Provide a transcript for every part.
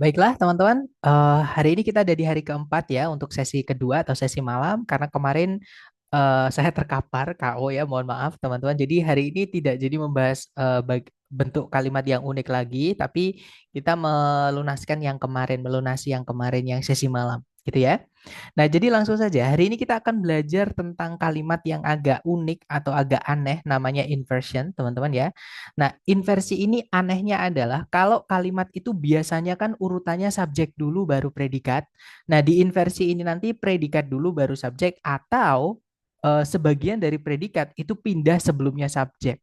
Baiklah teman-teman, hari ini kita ada di hari keempat ya untuk sesi kedua atau sesi malam karena kemarin saya terkapar KO ya, mohon maaf teman-teman. Jadi hari ini tidak jadi membahas bentuk kalimat yang unik lagi, tapi kita melunaskan yang kemarin, melunasi yang kemarin yang sesi malam, gitu ya. Nah, jadi langsung saja. Hari ini kita akan belajar tentang kalimat yang agak unik atau agak aneh, namanya inversion, teman-teman ya. Nah, inversi ini anehnya adalah kalau kalimat itu biasanya kan urutannya subjek dulu baru predikat. Nah, di inversi ini nanti predikat dulu baru subjek atau sebagian dari predikat itu pindah sebelumnya subjek.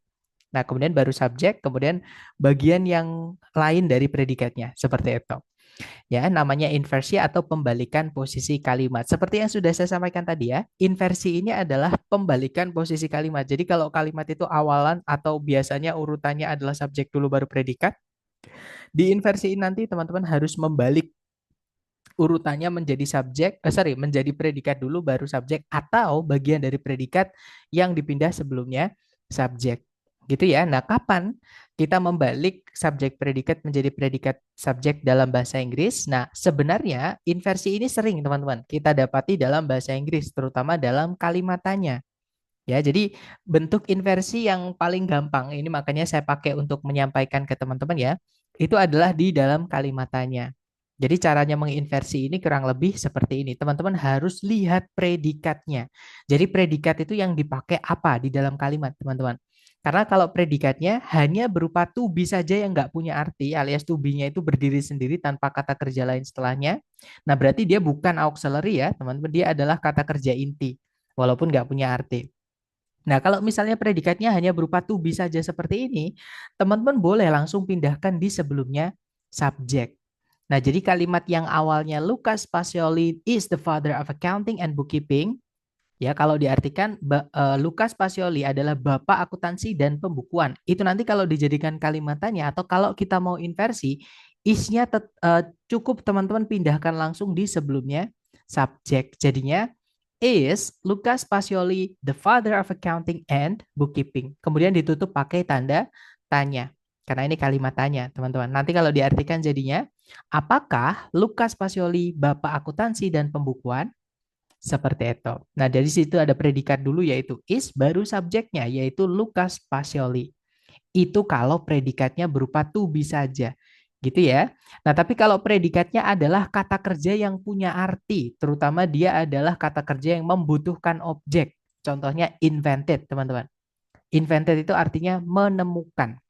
Nah, kemudian baru subjek, kemudian bagian yang lain dari predikatnya, seperti itu. Ya, namanya inversi atau pembalikan posisi kalimat. Seperti yang sudah saya sampaikan tadi ya, inversi ini adalah pembalikan posisi kalimat. Jadi kalau kalimat itu awalan atau biasanya urutannya adalah subjek dulu baru predikat, di inversi ini nanti teman-teman harus membalik urutannya menjadi menjadi predikat dulu baru subjek atau bagian dari predikat yang dipindah sebelumnya subjek. Gitu ya. Nah, kapan kita membalik subjek predikat menjadi predikat subjek dalam bahasa Inggris? Nah, sebenarnya inversi ini sering teman-teman kita dapati dalam bahasa Inggris, terutama dalam kalimat tanya. Ya, jadi bentuk inversi yang paling gampang ini makanya saya pakai untuk menyampaikan ke teman-teman ya, itu adalah di dalam kalimat tanya. Jadi caranya menginversi ini kurang lebih seperti ini. Teman-teman harus lihat predikatnya. Jadi predikat itu yang dipakai apa di dalam kalimat, teman-teman. Karena kalau predikatnya hanya berupa to be saja yang nggak punya arti, alias to be-nya itu berdiri sendiri tanpa kata kerja lain setelahnya. Nah, berarti dia bukan auxiliary ya, teman-teman. Dia adalah kata kerja inti, walaupun nggak punya arti. Nah, kalau misalnya predikatnya hanya berupa to be saja seperti ini, teman-teman boleh langsung pindahkan di sebelumnya subjek. Nah, jadi kalimat yang awalnya Lucas Pacioli is the father of accounting and bookkeeping, ya kalau diartikan Lucas Pacioli adalah bapak akuntansi dan pembukuan. Itu nanti kalau dijadikan kalimatannya atau kalau kita mau inversi, isnya cukup teman-teman pindahkan langsung di sebelumnya subjek. Jadinya is Lucas Pacioli the father of accounting and bookkeeping. Kemudian ditutup pakai tanda tanya. Karena ini kalimat tanya, teman-teman. Nanti kalau diartikan jadinya, apakah Lucas Pacioli bapak akuntansi dan pembukuan? Seperti itu. Nah, dari situ ada predikat dulu yaitu is, baru subjeknya yaitu Lucas Pacioli. Itu kalau predikatnya berupa to be saja. Gitu ya. Nah, tapi kalau predikatnya adalah kata kerja yang punya arti, terutama dia adalah kata kerja yang membutuhkan objek. Contohnya invented, teman-teman. Invented itu artinya menemukan.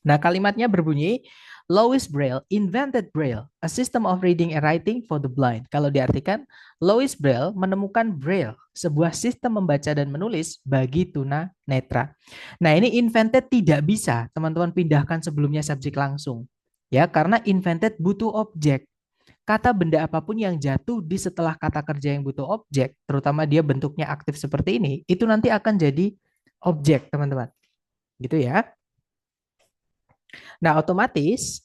Nah, kalimatnya berbunyi, Louis Braille invented Braille, a system of reading and writing for the blind. Kalau diartikan, Louis Braille menemukan Braille, sebuah sistem membaca dan menulis bagi tuna netra. Nah, ini invented tidak bisa teman-teman pindahkan sebelumnya subjek langsung. Ya, karena invented butuh objek. Kata benda apapun yang jatuh di setelah kata kerja yang butuh objek, terutama dia bentuknya aktif seperti ini, itu nanti akan jadi objek, teman-teman. Gitu ya. Nah, otomatis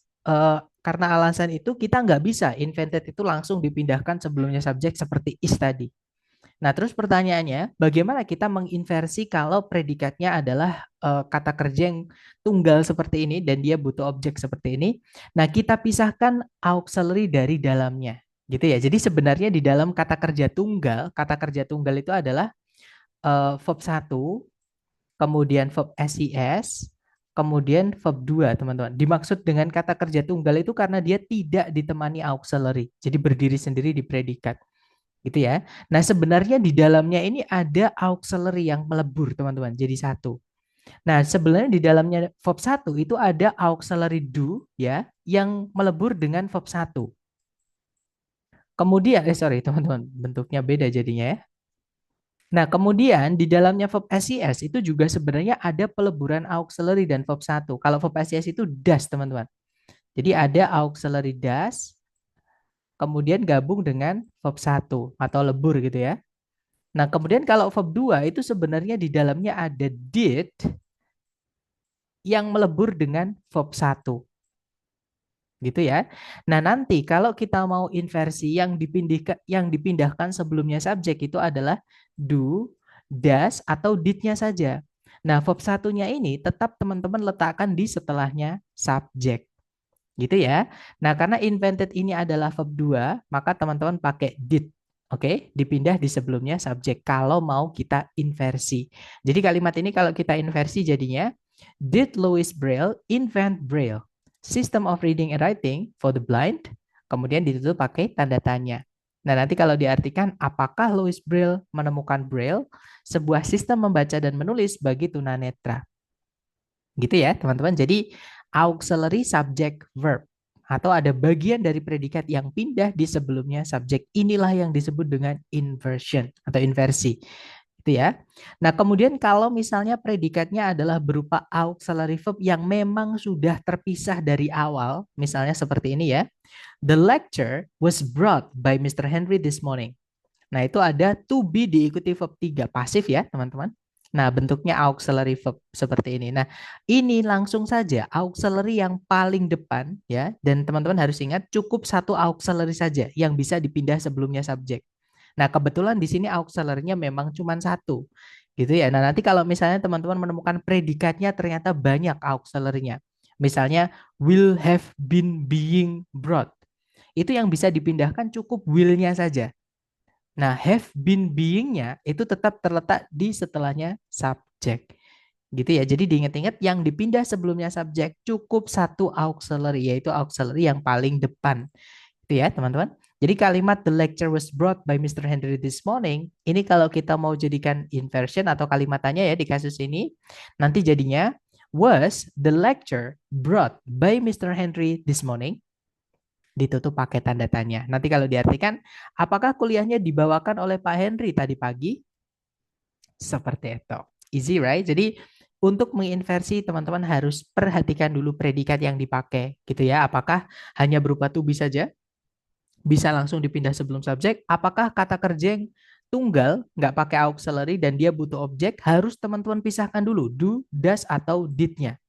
karena alasan itu kita nggak bisa invented itu langsung dipindahkan sebelumnya subjek seperti is tadi. Nah, terus pertanyaannya, bagaimana kita menginversi kalau predikatnya adalah kata kerja yang tunggal seperti ini dan dia butuh objek seperti ini? Nah, kita pisahkan auxiliary dari dalamnya. Gitu ya. Jadi sebenarnya di dalam kata kerja tunggal itu adalah verb satu, kemudian verb SIS, kemudian verb 2, teman-teman. Dimaksud dengan kata kerja tunggal itu karena dia tidak ditemani auxiliary. Jadi berdiri sendiri di predikat. Gitu ya. Nah, sebenarnya di dalamnya ini ada auxiliary yang melebur, teman-teman. Jadi satu. Nah, sebenarnya di dalamnya verb satu itu ada auxiliary do ya yang melebur dengan verb satu. Kemudian sorry teman-teman, bentuknya beda jadinya ya. Nah, kemudian di dalamnya verb SES itu juga sebenarnya ada peleburan auxiliary dan verb satu. Kalau verb SES itu does, teman-teman. Jadi ada auxiliary does, kemudian gabung dengan verb satu atau lebur gitu ya. Nah, kemudian kalau verb 2 itu sebenarnya di dalamnya ada did yang melebur dengan verb satu. Gitu ya. Nah, nanti kalau kita mau inversi yang dipindahkan sebelumnya subjek itu adalah do, does atau did-nya saja. Nah, verb satunya ini tetap teman-teman letakkan di setelahnya subjek. Gitu ya. Nah, karena invented ini adalah verb 2, maka teman-teman pakai did. Oke, dipindah di sebelumnya subjek kalau mau kita inversi. Jadi kalimat ini kalau kita inversi jadinya, did Louis Braille invent Braille? System of reading and writing for the blind. Kemudian ditutup pakai tanda tanya. Nah, nanti kalau diartikan, apakah Louis Braille menemukan Braille? Sebuah sistem membaca dan menulis bagi tunanetra. Gitu ya, teman-teman. Jadi auxiliary subject verb atau ada bagian dari predikat yang pindah di sebelumnya subjek. Inilah yang disebut dengan inversion atau inversi. Itu ya. Nah, kemudian kalau misalnya predikatnya adalah berupa auxiliary verb yang memang sudah terpisah dari awal, misalnya seperti ini ya. The lecture was brought by Mr. Henry this morning. Nah, itu ada to be diikuti verb 3 pasif ya, teman-teman. Nah, bentuknya auxiliary verb seperti ini. Nah, ini langsung saja auxiliary yang paling depan ya, dan teman-teman harus ingat cukup satu auxiliary saja yang bisa dipindah sebelumnya subjek. Nah, kebetulan di sini auxiliary-nya memang cuma satu. Gitu ya. Nah, nanti kalau misalnya teman-teman menemukan predikatnya ternyata banyak auxiliary-nya. Misalnya will have been being brought. Itu yang bisa dipindahkan cukup will-nya saja. Nah, have been being-nya itu tetap terletak di setelahnya subjek. Gitu ya. Jadi diingat-ingat yang dipindah sebelumnya subjek cukup satu auxiliary, yaitu auxiliary yang paling depan. Itu ya, teman-teman. Jadi kalimat the lecture was brought by Mr. Henry this morning, ini kalau kita mau jadikan inversion atau kalimatannya ya di kasus ini, nanti jadinya was the lecture brought by Mr. Henry this morning? Ditutup pakai tanda tanya. Nanti kalau diartikan, apakah kuliahnya dibawakan oleh Pak Henry tadi pagi? Seperti itu. Easy, right? Jadi untuk menginversi teman-teman harus perhatikan dulu predikat yang dipakai, gitu ya. Apakah hanya berupa to be saja? Bisa langsung dipindah sebelum subjek? Apakah kata kerja yang tunggal, nggak pakai auxiliary dan dia butuh objek, harus teman-teman pisahkan dulu, do, does, atau did-nya.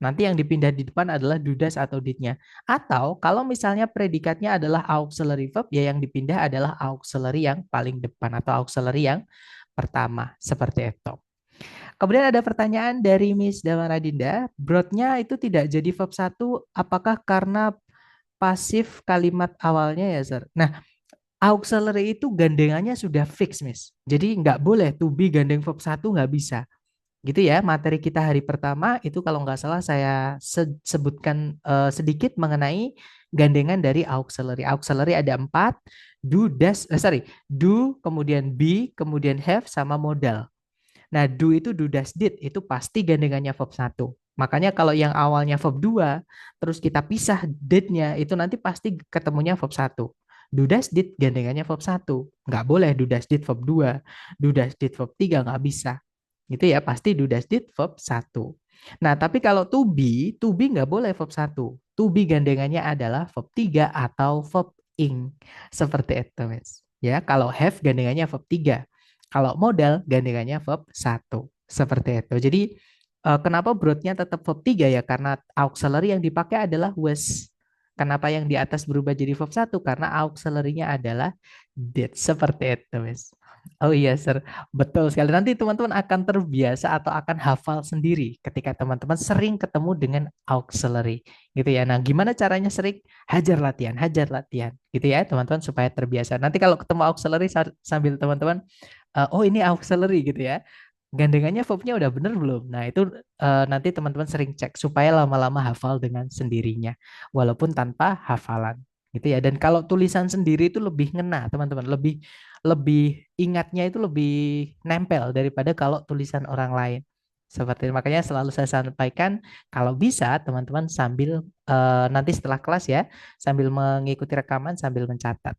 Nanti yang dipindah di depan adalah do does atau did-nya. Atau kalau misalnya predikatnya adalah auxiliary verb, ya yang dipindah adalah auxiliary yang paling depan atau auxiliary yang pertama. Seperti itu. Kemudian ada pertanyaan dari Miss Damaradinda, brought-nya itu tidak jadi verb satu, apakah karena pasif kalimat awalnya ya, Sir? Nah, auxiliary itu gandengannya sudah fix, Miss. Jadi nggak boleh to be gandeng verb satu, nggak bisa. Gitu ya, materi kita hari pertama itu kalau nggak salah saya sebutkan sedikit mengenai gandengan dari auxiliary. Auxiliary ada 4, do, does, do, kemudian be, kemudian have, sama modal. Nah, do itu do, does, did, itu pasti gandengannya verb satu. Makanya kalau yang awalnya verb 2, terus kita pisah did-nya, itu nanti pasti ketemunya verb satu. Do, does, did, gandengannya verb satu. Nggak boleh do, does, did, verb 2. Do, does, did, verb 3, nggak bisa. Gitu ya, pasti do, does, did, verb satu. Nah, tapi kalau to be nggak boleh verb satu. To be gandengannya adalah verb 3 atau verb ing. Seperti itu, Mas. Ya, kalau have gandengannya verb 3. Kalau modal gandengannya verb satu. Seperti itu. Jadi kenapa broadnya tetap verb 3 ya? Karena auxiliary yang dipakai adalah was. Kenapa yang di atas berubah jadi verb satu? Karena auxiliary-nya adalah did. Seperti itu, Mas. Oh iya, Sir. Betul sekali. Nanti teman-teman akan terbiasa atau akan hafal sendiri ketika teman-teman sering ketemu dengan auxiliary. Gitu ya. Nah, gimana caranya sering? Hajar latihan. Gitu ya, teman-teman supaya terbiasa. Nanti kalau ketemu auxiliary sambil teman-teman, oh ini auxiliary gitu ya. Gandengannya verbnya udah bener belum? Nah, itu nanti teman-teman sering cek supaya lama-lama hafal dengan sendirinya. Walaupun tanpa hafalan. Gitu ya. Dan kalau tulisan sendiri itu lebih ngena, teman-teman. Lebih lebih ingatnya itu lebih nempel daripada kalau tulisan orang lain. Seperti itu. Makanya selalu saya sampaikan kalau bisa teman-teman sambil nanti setelah kelas ya, sambil mengikuti rekaman sambil mencatat.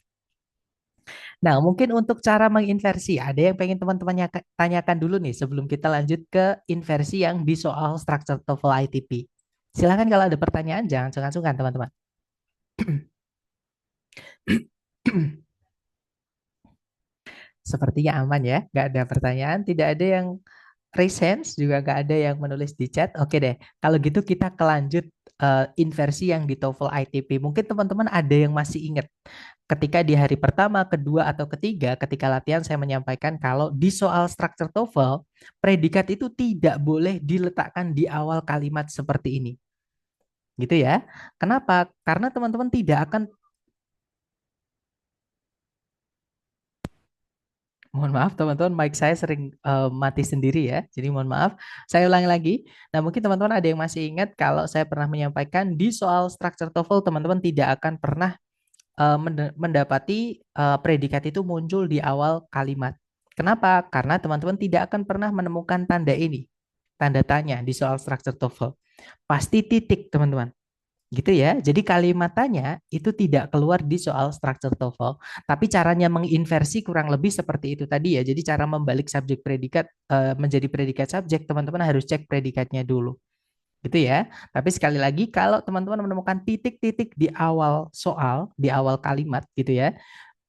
Nah, mungkin untuk cara menginversi, ada yang pengen teman-teman tanyakan dulu nih sebelum kita lanjut ke inversi yang di soal structure TOEFL ITP. Silakan kalau ada pertanyaan, jangan sungkan-sungkan teman-teman. Sepertinya aman ya, nggak ada pertanyaan, tidak ada yang raise hands, juga nggak ada yang menulis di chat. Oke deh, kalau gitu kita kelanjut inversi yang di TOEFL ITP. Mungkin teman-teman ada yang masih ingat ketika di hari pertama, kedua, atau ketiga, ketika latihan saya menyampaikan kalau di soal structure TOEFL, predikat itu tidak boleh diletakkan di awal kalimat seperti ini. Gitu ya. Kenapa? Karena teman-teman tidak akan, mohon maaf teman-teman, mic saya sering mati sendiri ya. Jadi mohon maaf. Saya ulangi lagi. Nah, mungkin teman-teman ada yang masih ingat kalau saya pernah menyampaikan di soal structure TOEFL, teman-teman tidak akan pernah mendapati predikat itu muncul di awal kalimat. Kenapa? Karena teman-teman tidak akan pernah menemukan tanda ini, tanda tanya di soal structure TOEFL. Pasti titik, teman-teman. Gitu ya. Jadi kalimat tanya itu tidak keluar di soal structure TOEFL, tapi caranya menginversi kurang lebih seperti itu tadi ya. Jadi cara membalik subjek predikat menjadi predikat subjek, teman-teman harus cek predikatnya dulu. Gitu ya. Tapi sekali lagi kalau teman-teman menemukan titik-titik di awal soal, di awal kalimat gitu ya,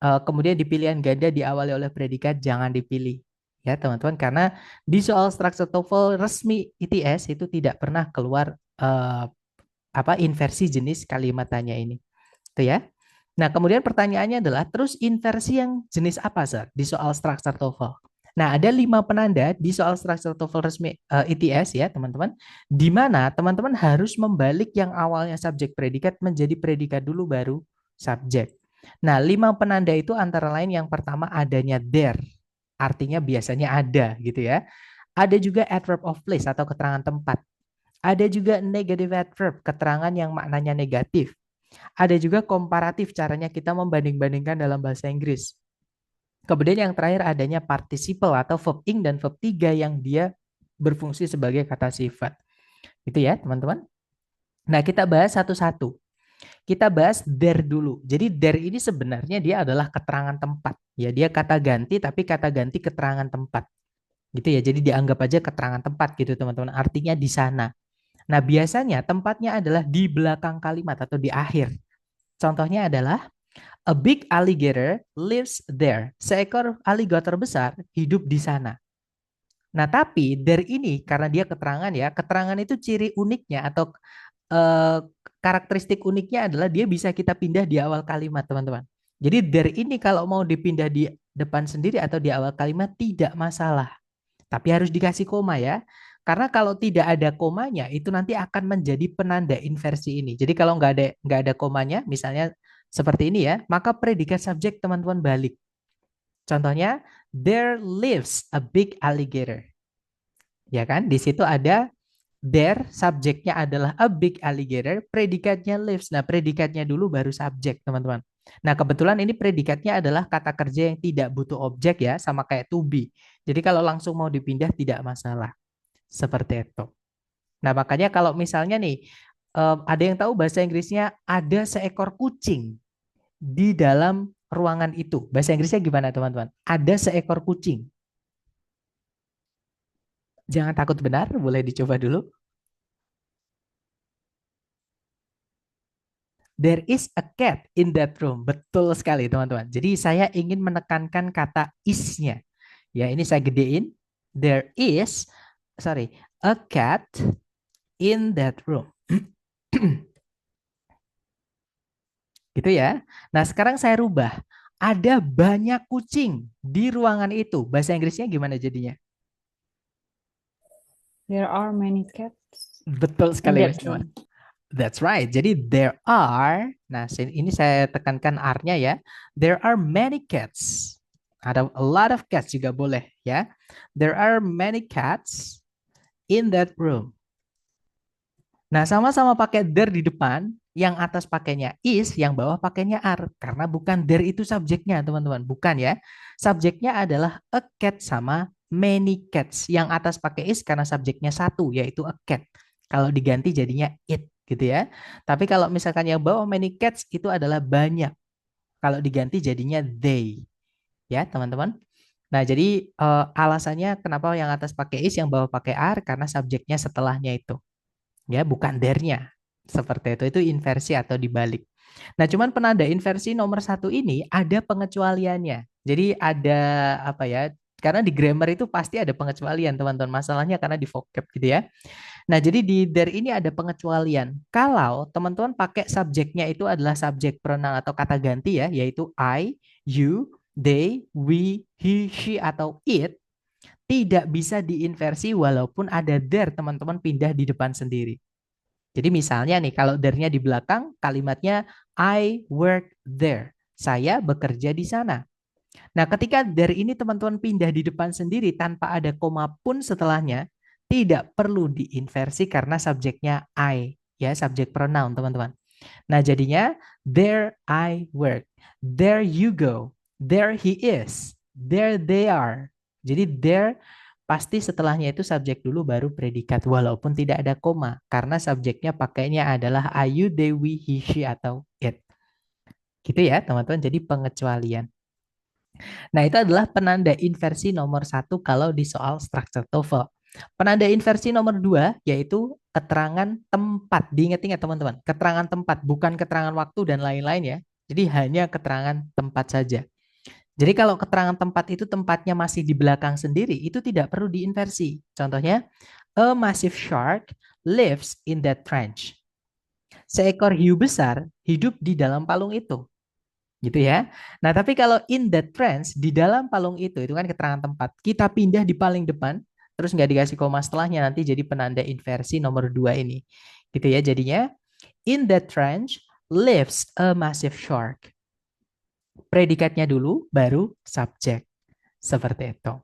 kemudian di pilihan ganda diawali oleh predikat, jangan dipilih. Ya, teman-teman, karena di soal structure TOEFL resmi ITS itu tidak pernah keluar inversi jenis kalimat tanya ini. Itu ya. Nah, kemudian pertanyaannya adalah terus inversi yang jenis apa, Sir, di soal structure TOEFL? Nah, ada 5 penanda di soal structure TOEFL resmi ITS ya, teman-teman. Di mana teman-teman harus membalik yang awalnya subjek predikat menjadi predikat dulu baru subjek. Nah, 5 penanda itu antara lain yang pertama adanya there. Artinya biasanya ada gitu ya. Ada juga adverb of place atau keterangan tempat. Ada juga negative adverb, keterangan yang maknanya negatif. Ada juga komparatif, caranya kita membanding-bandingkan dalam bahasa Inggris. Kemudian yang terakhir adanya participle atau verb ing dan verb 3 yang dia berfungsi sebagai kata sifat. Itu ya, teman-teman. Nah, kita bahas satu-satu. Kita bahas there dulu. Jadi there ini sebenarnya dia adalah keterangan tempat. Ya, dia kata ganti tapi kata ganti keterangan tempat. Gitu ya. Jadi dianggap aja keterangan tempat gitu, teman-teman. Artinya di sana. Nah, biasanya tempatnya adalah di belakang kalimat atau di akhir. Contohnya adalah a big alligator lives there. Seekor aligator besar hidup di sana. Nah, tapi there ini karena dia keterangan ya, keterangan itu ciri uniknya atau eh, karakteristik uniknya adalah dia bisa kita pindah di awal kalimat, teman-teman. Jadi there ini kalau mau dipindah di depan sendiri atau di awal kalimat tidak masalah. Tapi harus dikasih koma ya. Karena kalau tidak ada komanya itu nanti akan menjadi penanda inversi ini. Jadi kalau nggak ada komanya, misalnya seperti ini ya, maka predikat subjek teman-teman balik. Contohnya, there lives a big alligator. Ya kan? Di situ ada there, subjeknya adalah a big alligator, predikatnya lives. Nah, predikatnya dulu baru subjek, teman-teman. Nah, kebetulan ini predikatnya adalah kata kerja yang tidak butuh objek ya, sama kayak to be. Jadi kalau langsung mau dipindah tidak masalah. Seperti itu. Nah, makanya kalau misalnya nih, ada yang tahu bahasa Inggrisnya ada seekor kucing di dalam ruangan itu. Bahasa Inggrisnya gimana, teman-teman? Ada seekor kucing. Jangan takut benar, boleh dicoba dulu. There is a cat in that room. Betul sekali, teman-teman. Jadi saya ingin menekankan kata is-nya. Ya, ini saya gedein. There is, sorry, a cat in that room. Gitu ya. Nah, sekarang saya rubah. Ada banyak kucing di ruangan itu. Bahasa Inggrisnya gimana jadinya? There are many cats Betul in sekali, Mas that Iman. room. That's right. Jadi there are, nah ini saya tekankan R-nya ya. There are many cats. Ada a lot of cats juga boleh ya. There are many cats in that room. Nah, sama-sama pakai there di depan, yang atas pakainya is, yang bawah pakainya are. Karena bukan there itu subjeknya, teman-teman. Bukan ya. Subjeknya adalah a cat sama many cats. Yang atas pakai is karena subjeknya satu, yaitu a cat. Kalau diganti jadinya it, gitu ya. Tapi kalau misalkan yang bawah many cats itu adalah banyak. Kalau diganti jadinya they. Ya, teman-teman. Nah, jadi alasannya kenapa yang atas pakai is, yang bawah pakai are, karena subjeknya setelahnya itu. Ya, bukan there-nya. Seperti itu inversi atau dibalik. Nah, cuman penanda inversi nomor satu ini ada pengecualiannya. Jadi ada apa ya? Karena di grammar itu pasti ada pengecualian, teman-teman. Masalahnya karena di vocab gitu ya. Nah, jadi di there ini ada pengecualian. Kalau teman-teman pakai subjeknya itu adalah subjek pronoun atau kata ganti ya, yaitu I, you, they, we, he, she, atau it, tidak bisa diinversi walaupun ada there, teman-teman pindah di depan sendiri. Jadi misalnya nih, kalau there-nya di belakang, kalimatnya I work there. Saya bekerja di sana. Nah, ketika there ini teman-teman pindah di depan sendiri tanpa ada koma pun setelahnya, tidak perlu diinversi karena subjeknya I, ya, subjek pronoun, teman-teman. Nah, jadinya there I work, there you go, there he is, there they are. Jadi there pasti setelahnya itu subjek dulu baru predikat walaupun tidak ada koma karena subjeknya pakainya adalah I, you, they, we, he, she atau it. Gitu ya, teman-teman. Jadi pengecualian. Nah, itu adalah penanda inversi nomor satu kalau di soal structure TOEFL. Penanda inversi nomor dua yaitu keterangan tempat. Diingat-ingat teman-teman, keterangan tempat bukan keterangan waktu dan lain-lain ya. Jadi hanya keterangan tempat saja. Jadi kalau keterangan tempat itu tempatnya masih di belakang sendiri, itu tidak perlu diinversi. Contohnya, a massive shark lives in that trench. Seekor hiu besar hidup di dalam palung itu gitu ya. Nah, tapi kalau in that trance di dalam palung itu kan keterangan tempat. Kita pindah di paling depan, terus nggak dikasih koma setelahnya nanti jadi penanda inversi nomor dua ini. Gitu ya. Jadinya in that trench lives a massive shark. Predikatnya dulu baru subjek. Seperti itu.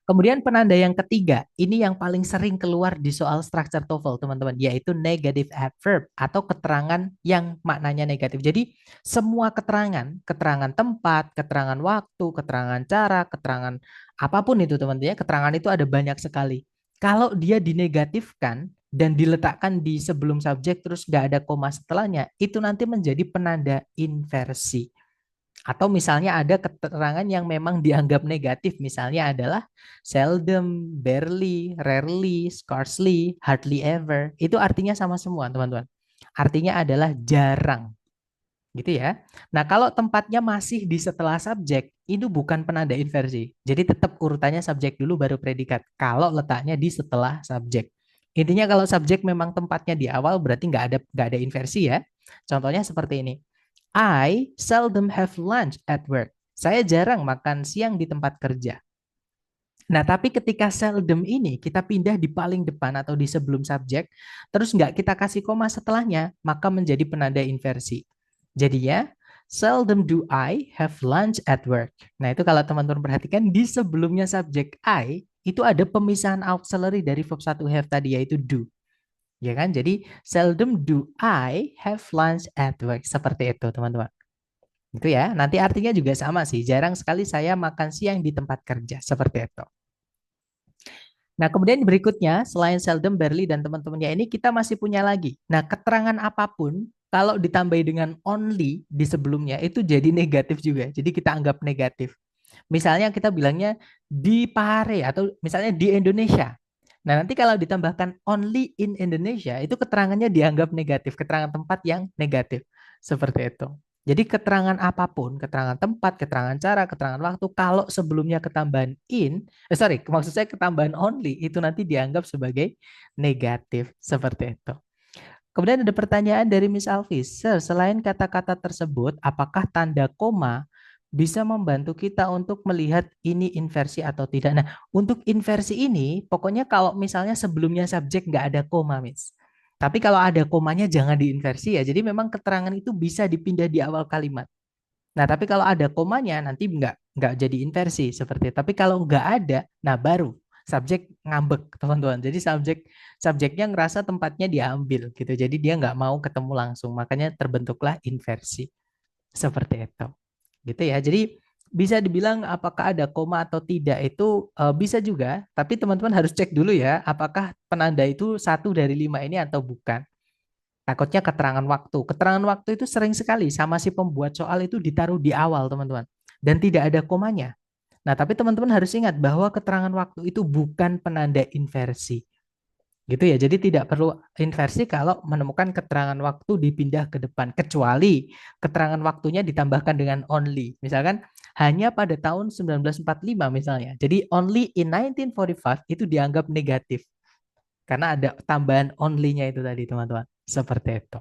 Kemudian penanda yang ketiga, ini yang paling sering keluar di soal structure TOEFL, teman-teman, yaitu negative adverb atau keterangan yang maknanya negatif. Jadi semua keterangan, keterangan tempat, keterangan waktu, keterangan cara, keterangan apapun itu, teman-teman, ya, keterangan itu ada banyak sekali. Kalau dia dinegatifkan dan diletakkan di sebelum subjek terus nggak ada koma setelahnya, itu nanti menjadi penanda inversi. Atau misalnya ada keterangan yang memang dianggap negatif, misalnya adalah seldom, barely, rarely, scarcely, hardly ever. Itu artinya sama semua, teman-teman. Artinya adalah jarang, gitu ya. Nah, kalau tempatnya masih di setelah subjek, itu bukan penanda inversi. Jadi tetap urutannya subjek dulu baru predikat. Kalau letaknya di setelah subjek. Intinya kalau subjek memang tempatnya di awal berarti nggak ada inversi ya. Contohnya seperti ini. I seldom have lunch at work. Saya jarang makan siang di tempat kerja. Nah, tapi ketika seldom ini kita pindah di paling depan atau di sebelum subjek, terus nggak kita kasih koma setelahnya, maka menjadi penanda inversi. Jadinya, seldom do I have lunch at work. Nah, itu kalau teman-teman perhatikan di sebelumnya subjek I, itu ada pemisahan auxiliary dari verb satu have tadi, yaitu do. Ya kan? Jadi, seldom do I have lunch at work. Seperti itu, teman-teman. Itu ya. Nanti artinya juga sama sih. Jarang sekali saya makan siang di tempat kerja. Seperti itu. Nah, kemudian berikutnya, selain seldom, barely, dan teman-temannya ini, kita masih punya lagi. Nah, keterangan apapun, kalau ditambahi dengan only di sebelumnya, itu jadi negatif juga. Jadi kita anggap negatif. Misalnya kita bilangnya di Pare, atau misalnya di Indonesia. Nah, nanti kalau ditambahkan only in Indonesia, itu keterangannya dianggap negatif. Keterangan tempat yang negatif. Seperti itu. Jadi keterangan apapun, keterangan tempat, keterangan cara, keterangan waktu, kalau sebelumnya ketambahan maksud saya ketambahan only, itu nanti dianggap sebagai negatif. Seperti itu. Kemudian ada pertanyaan dari Miss Alvis, Sir, selain kata-kata tersebut, apakah tanda koma bisa membantu kita untuk melihat ini inversi atau tidak? Nah, untuk inversi ini, pokoknya kalau misalnya sebelumnya subjek nggak ada koma, Miss. Tapi kalau ada komanya jangan diinversi ya. Jadi memang keterangan itu bisa dipindah di awal kalimat. Nah, tapi kalau ada komanya nanti nggak jadi inversi seperti itu. Tapi kalau nggak ada, nah baru subjek ngambek, teman-teman. Jadi subjeknya ngerasa tempatnya diambil gitu. Jadi dia nggak mau ketemu langsung. Makanya terbentuklah inversi seperti itu. Gitu ya. Jadi bisa dibilang apakah ada koma atau tidak itu bisa juga, tapi teman-teman harus cek dulu ya, apakah penanda itu satu dari lima ini atau bukan. Takutnya keterangan waktu. Keterangan waktu itu sering sekali sama si pembuat soal itu ditaruh di awal, teman-teman. Dan tidak ada komanya. Nah, tapi teman-teman harus ingat bahwa keterangan waktu itu bukan penanda inversi. Gitu ya. Jadi tidak perlu inversi kalau menemukan keterangan waktu dipindah ke depan. Kecuali keterangan waktunya ditambahkan dengan only. Misalkan hanya pada tahun 1945 misalnya. Jadi only in 1945 itu dianggap negatif. Karena ada tambahan only-nya itu tadi teman-teman. Seperti itu.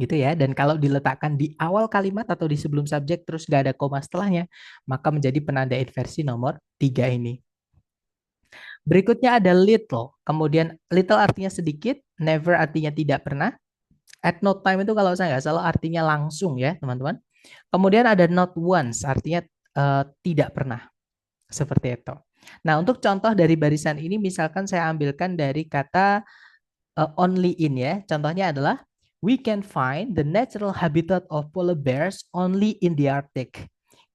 Gitu ya. Dan kalau diletakkan di awal kalimat atau di sebelum subjek terus nggak ada koma setelahnya, maka menjadi penanda inversi nomor 3 ini. Berikutnya ada little. Kemudian little artinya sedikit, never artinya tidak pernah. At no time itu kalau saya nggak salah artinya langsung ya, teman-teman. Kemudian ada not once, artinya tidak pernah. Seperti itu. Nah, untuk contoh dari barisan ini, misalkan saya ambilkan dari kata only in ya. Contohnya adalah, we can find the natural habitat of polar bears only in the Arctic.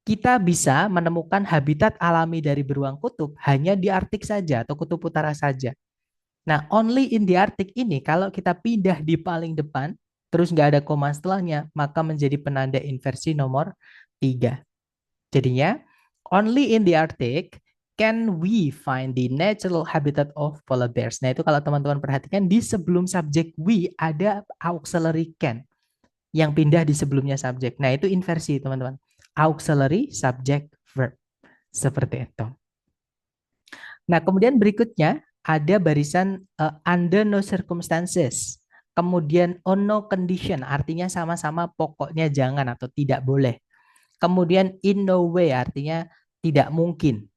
Kita bisa menemukan habitat alami dari beruang kutub hanya di Arktik saja atau kutub utara saja. Nah, only in the Arctic ini kalau kita pindah di paling depan, terus nggak ada koma setelahnya, maka menjadi penanda inversi nomor 3. Jadinya, only in the Arctic can we find the natural habitat of polar bears. Nah, itu kalau teman-teman perhatikan di sebelum subjek we ada auxiliary can yang pindah di sebelumnya subjek. Nah, itu inversi, teman-teman. Auxiliary subject verb. Seperti itu. Nah, kemudian berikutnya ada barisan under no circumstances. Kemudian on no condition, artinya sama-sama pokoknya jangan atau tidak boleh. Kemudian in no way, artinya tidak mungkin.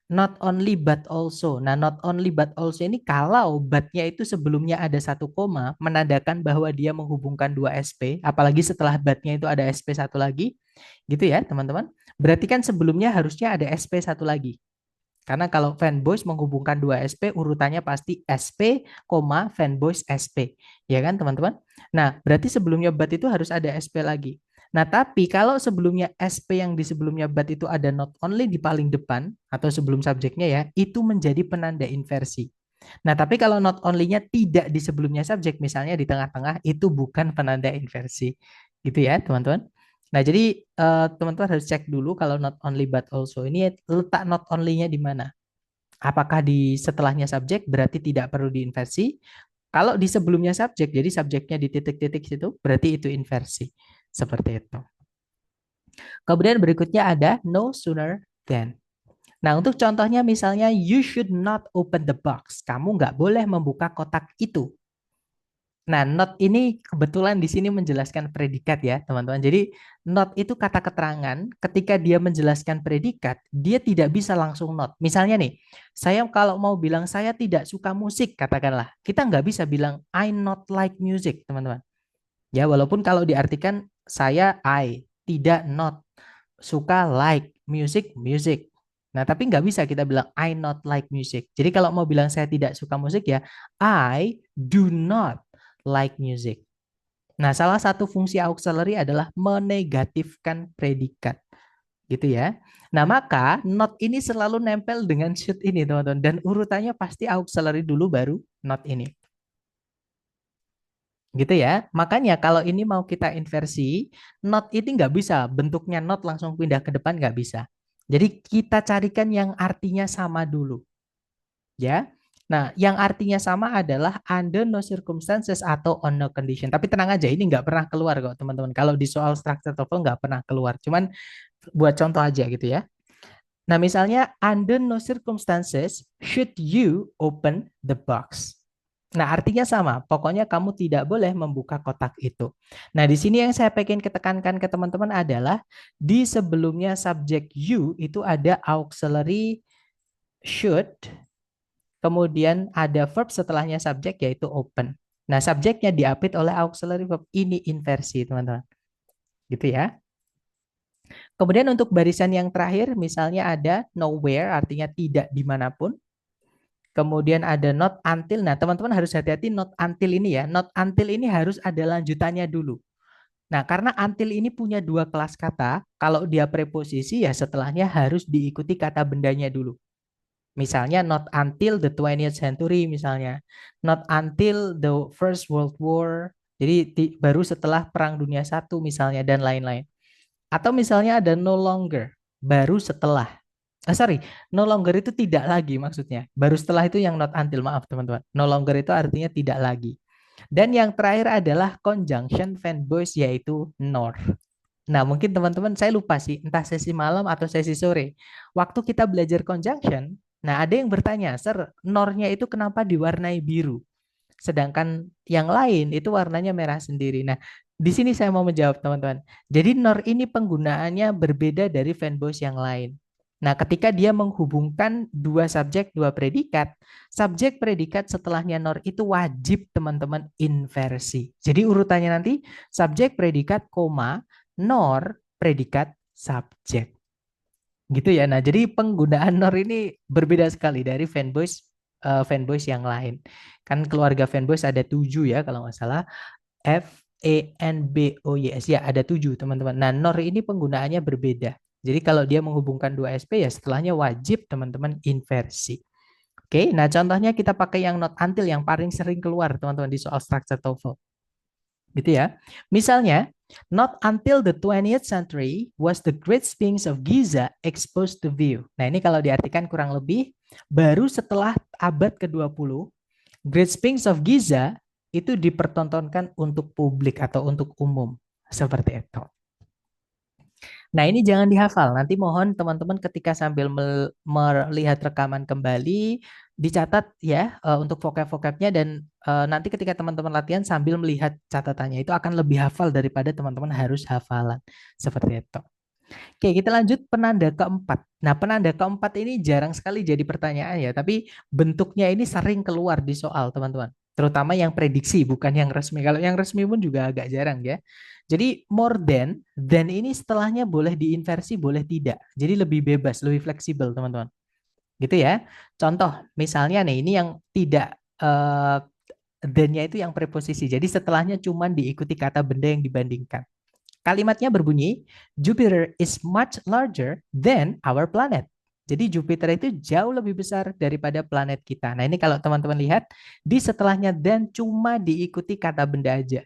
Not only but also. Nah, not only but also ini kalau but-nya itu sebelumnya ada satu koma, menandakan bahwa dia menghubungkan dua SP, apalagi setelah but-nya itu ada SP satu lagi, gitu ya teman-teman. Berarti kan sebelumnya harusnya ada SP satu lagi. Karena kalau fanboys menghubungkan dua SP, urutannya pasti SP, fanboys SP. Ya kan teman-teman? Nah, berarti sebelumnya but itu harus ada SP lagi. Nah, tapi kalau sebelumnya SP yang di sebelumnya but itu ada not only di paling depan atau sebelum subjeknya ya, itu menjadi penanda inversi. Nah, tapi kalau not only-nya tidak di sebelumnya subjek, misalnya di tengah-tengah, itu bukan penanda inversi. Gitu ya, teman-teman. Nah, jadi teman-teman harus cek dulu kalau not only but also. Ini letak not only-nya di mana? Apakah di setelahnya subjek berarti tidak perlu diinversi? Kalau di sebelumnya subjek, jadi subjeknya di titik-titik situ, berarti itu inversi. Seperti itu. Kemudian berikutnya ada no sooner than. Nah, untuk contohnya misalnya you should not open the box. Kamu nggak boleh membuka kotak itu. Nah, not ini kebetulan di sini menjelaskan predikat ya, teman-teman. Jadi, not itu kata keterangan, ketika dia menjelaskan predikat, dia tidak bisa langsung not. Misalnya nih, saya kalau mau bilang saya tidak suka musik, katakanlah. Kita nggak bisa bilang I not like music, teman-teman. Ya, walaupun kalau diartikan saya tidak not suka like music, music. Nah, tapi nggak bisa kita bilang I not like music. Jadi kalau mau bilang saya tidak suka musik ya, I do not like music. Nah, salah satu fungsi auxiliary adalah menegatifkan predikat. Gitu ya. Nah, maka not ini selalu nempel dengan should ini, teman-teman. Dan urutannya pasti auxiliary dulu baru not ini. Gitu ya. Makanya kalau ini mau kita inversi, not ini nggak bisa. Bentuknya not langsung pindah ke depan nggak bisa. Jadi kita carikan yang artinya sama dulu. Ya. Nah, yang artinya sama adalah under no circumstances atau on no condition. Tapi tenang aja, ini nggak pernah keluar kok teman-teman. Kalau di soal structure TOEFL nggak pernah keluar. Cuman buat contoh aja gitu ya. Nah, misalnya under no circumstances should you open the box. Nah, artinya sama. Pokoknya kamu tidak boleh membuka kotak itu. Nah, di sini yang saya pengen ketekankan ke teman-teman adalah di sebelumnya subjek you itu ada auxiliary should, kemudian ada verb setelahnya subjek yaitu open. Nah, subjeknya diapit oleh auxiliary verb. Ini inversi, teman-teman. Gitu ya. Kemudian untuk barisan yang terakhir, misalnya ada nowhere, artinya tidak dimanapun. Kemudian ada not until. Nah, teman-teman harus hati-hati not until ini ya. Not until ini harus ada lanjutannya dulu. Nah, karena until ini punya dua kelas kata, kalau dia preposisi ya setelahnya harus diikuti kata bendanya dulu. Misalnya not until the 20th century misalnya. Not until the First World War. Jadi baru setelah Perang Dunia Satu misalnya dan lain-lain. Atau misalnya ada no longer, baru setelah. Sorry, no longer itu tidak lagi maksudnya. Baru setelah itu yang not until, maaf teman-teman. No longer itu artinya tidak lagi. Dan yang terakhir adalah conjunction fanboys yaitu nor. Nah, mungkin teman-teman saya lupa sih, entah sesi malam atau sesi sore. Waktu kita belajar conjunction, nah ada yang bertanya, Sir, nornya itu kenapa diwarnai biru? Sedangkan yang lain itu warnanya merah sendiri. Nah, di sini saya mau menjawab teman-teman. Jadi nor ini penggunaannya berbeda dari fanboys yang lain. Nah, ketika dia menghubungkan dua subjek, dua predikat, subjek predikat setelahnya nor itu wajib teman-teman inversi. Jadi urutannya nanti subjek predikat, koma, nor predikat subjek. Gitu ya. Nah, jadi penggunaan nor ini berbeda sekali dari fanboys yang lain. Kan keluarga fanboys ada 7 ya kalau nggak salah. FENBOYS ya ada 7 teman-teman. Nah, nor ini penggunaannya berbeda. Jadi kalau dia menghubungkan dua SP ya setelahnya wajib teman-teman inversi. Oke, nah contohnya kita pakai yang not until yang paling sering keluar teman-teman di soal structure TOEFL. Gitu ya. Misalnya, not until the 20th century was the Great Sphinx of Giza exposed to view. Nah, ini kalau diartikan kurang lebih, baru setelah abad ke-20, Great Sphinx of Giza itu dipertontonkan untuk publik atau untuk umum. Seperti itu. Nah, ini jangan dihafal. Nanti mohon teman-teman ketika sambil melihat rekaman kembali, dicatat ya untuk vocab-vocabnya dan nanti ketika teman-teman latihan sambil melihat catatannya itu akan lebih hafal daripada teman-teman harus hafalan. Seperti itu. Oke, kita lanjut penanda keempat. Nah, penanda keempat ini jarang sekali jadi pertanyaan ya, tapi bentuknya ini sering keluar di soal, teman-teman. Terutama yang prediksi, bukan yang resmi. Kalau yang resmi pun juga agak jarang ya. Jadi more than ini setelahnya boleh diinversi, boleh tidak. Jadi lebih bebas, lebih fleksibel, teman-teman. Gitu ya. Contoh, misalnya nih, ini yang tidak than-nya itu yang preposisi. Jadi setelahnya cuma diikuti kata benda yang dibandingkan. Kalimatnya berbunyi, Jupiter is much larger than our planet. Jadi Jupiter itu jauh lebih besar daripada planet kita. Nah, ini kalau teman-teman lihat, di setelahnya than cuma diikuti kata benda aja.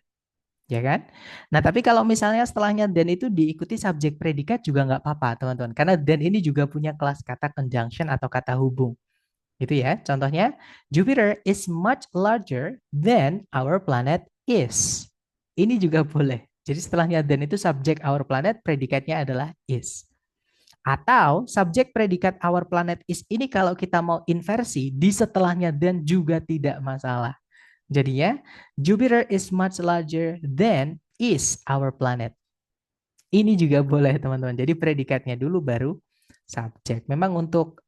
Ya kan? Nah, tapi kalau misalnya setelahnya than itu diikuti subjek predikat juga nggak apa-apa, teman-teman. Karena than ini juga punya kelas kata conjunction atau kata hubung. Gitu ya. Contohnya, Jupiter is much larger than our planet is. Ini juga boleh. Jadi setelahnya than itu subjek our planet, predikatnya adalah is. Atau subjek predikat our planet is ini kalau kita mau inversi, di setelahnya than juga tidak masalah. Jadinya, Jupiter is much larger than is our planet. Ini juga boleh teman-teman. Jadi predikatnya dulu baru subjek. Memang untuk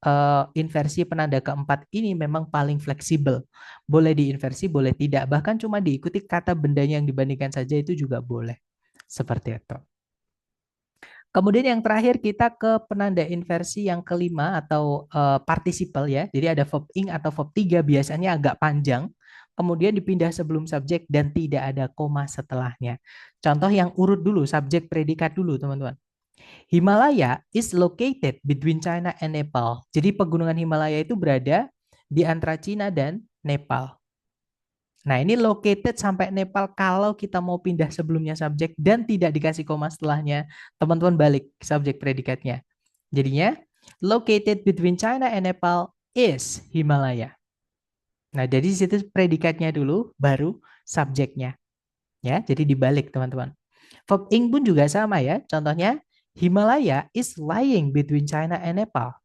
inversi penanda keempat ini memang paling fleksibel. Boleh diinversi, boleh tidak. Bahkan cuma diikuti kata bendanya yang dibandingkan saja itu juga boleh. Seperti itu. Kemudian yang terakhir kita ke penanda inversi yang kelima atau participle ya. Jadi ada verb ing atau verb 3 biasanya agak panjang. Kemudian dipindah sebelum subjek dan tidak ada koma setelahnya. Contoh yang urut dulu, subjek predikat dulu teman-teman. Himalaya is located between China and Nepal. Jadi pegunungan Himalaya itu berada di antara China dan Nepal. Nah, ini located sampai Nepal kalau kita mau pindah sebelumnya subjek dan tidak dikasih koma setelahnya, teman-teman balik subjek predikatnya. Jadinya, located between China and Nepal is Himalaya. Nah, jadi di situ predikatnya dulu, baru subjeknya. Ya, jadi dibalik teman-teman. Verb ing pun juga sama ya. Contohnya, Himalaya is lying between China and Nepal.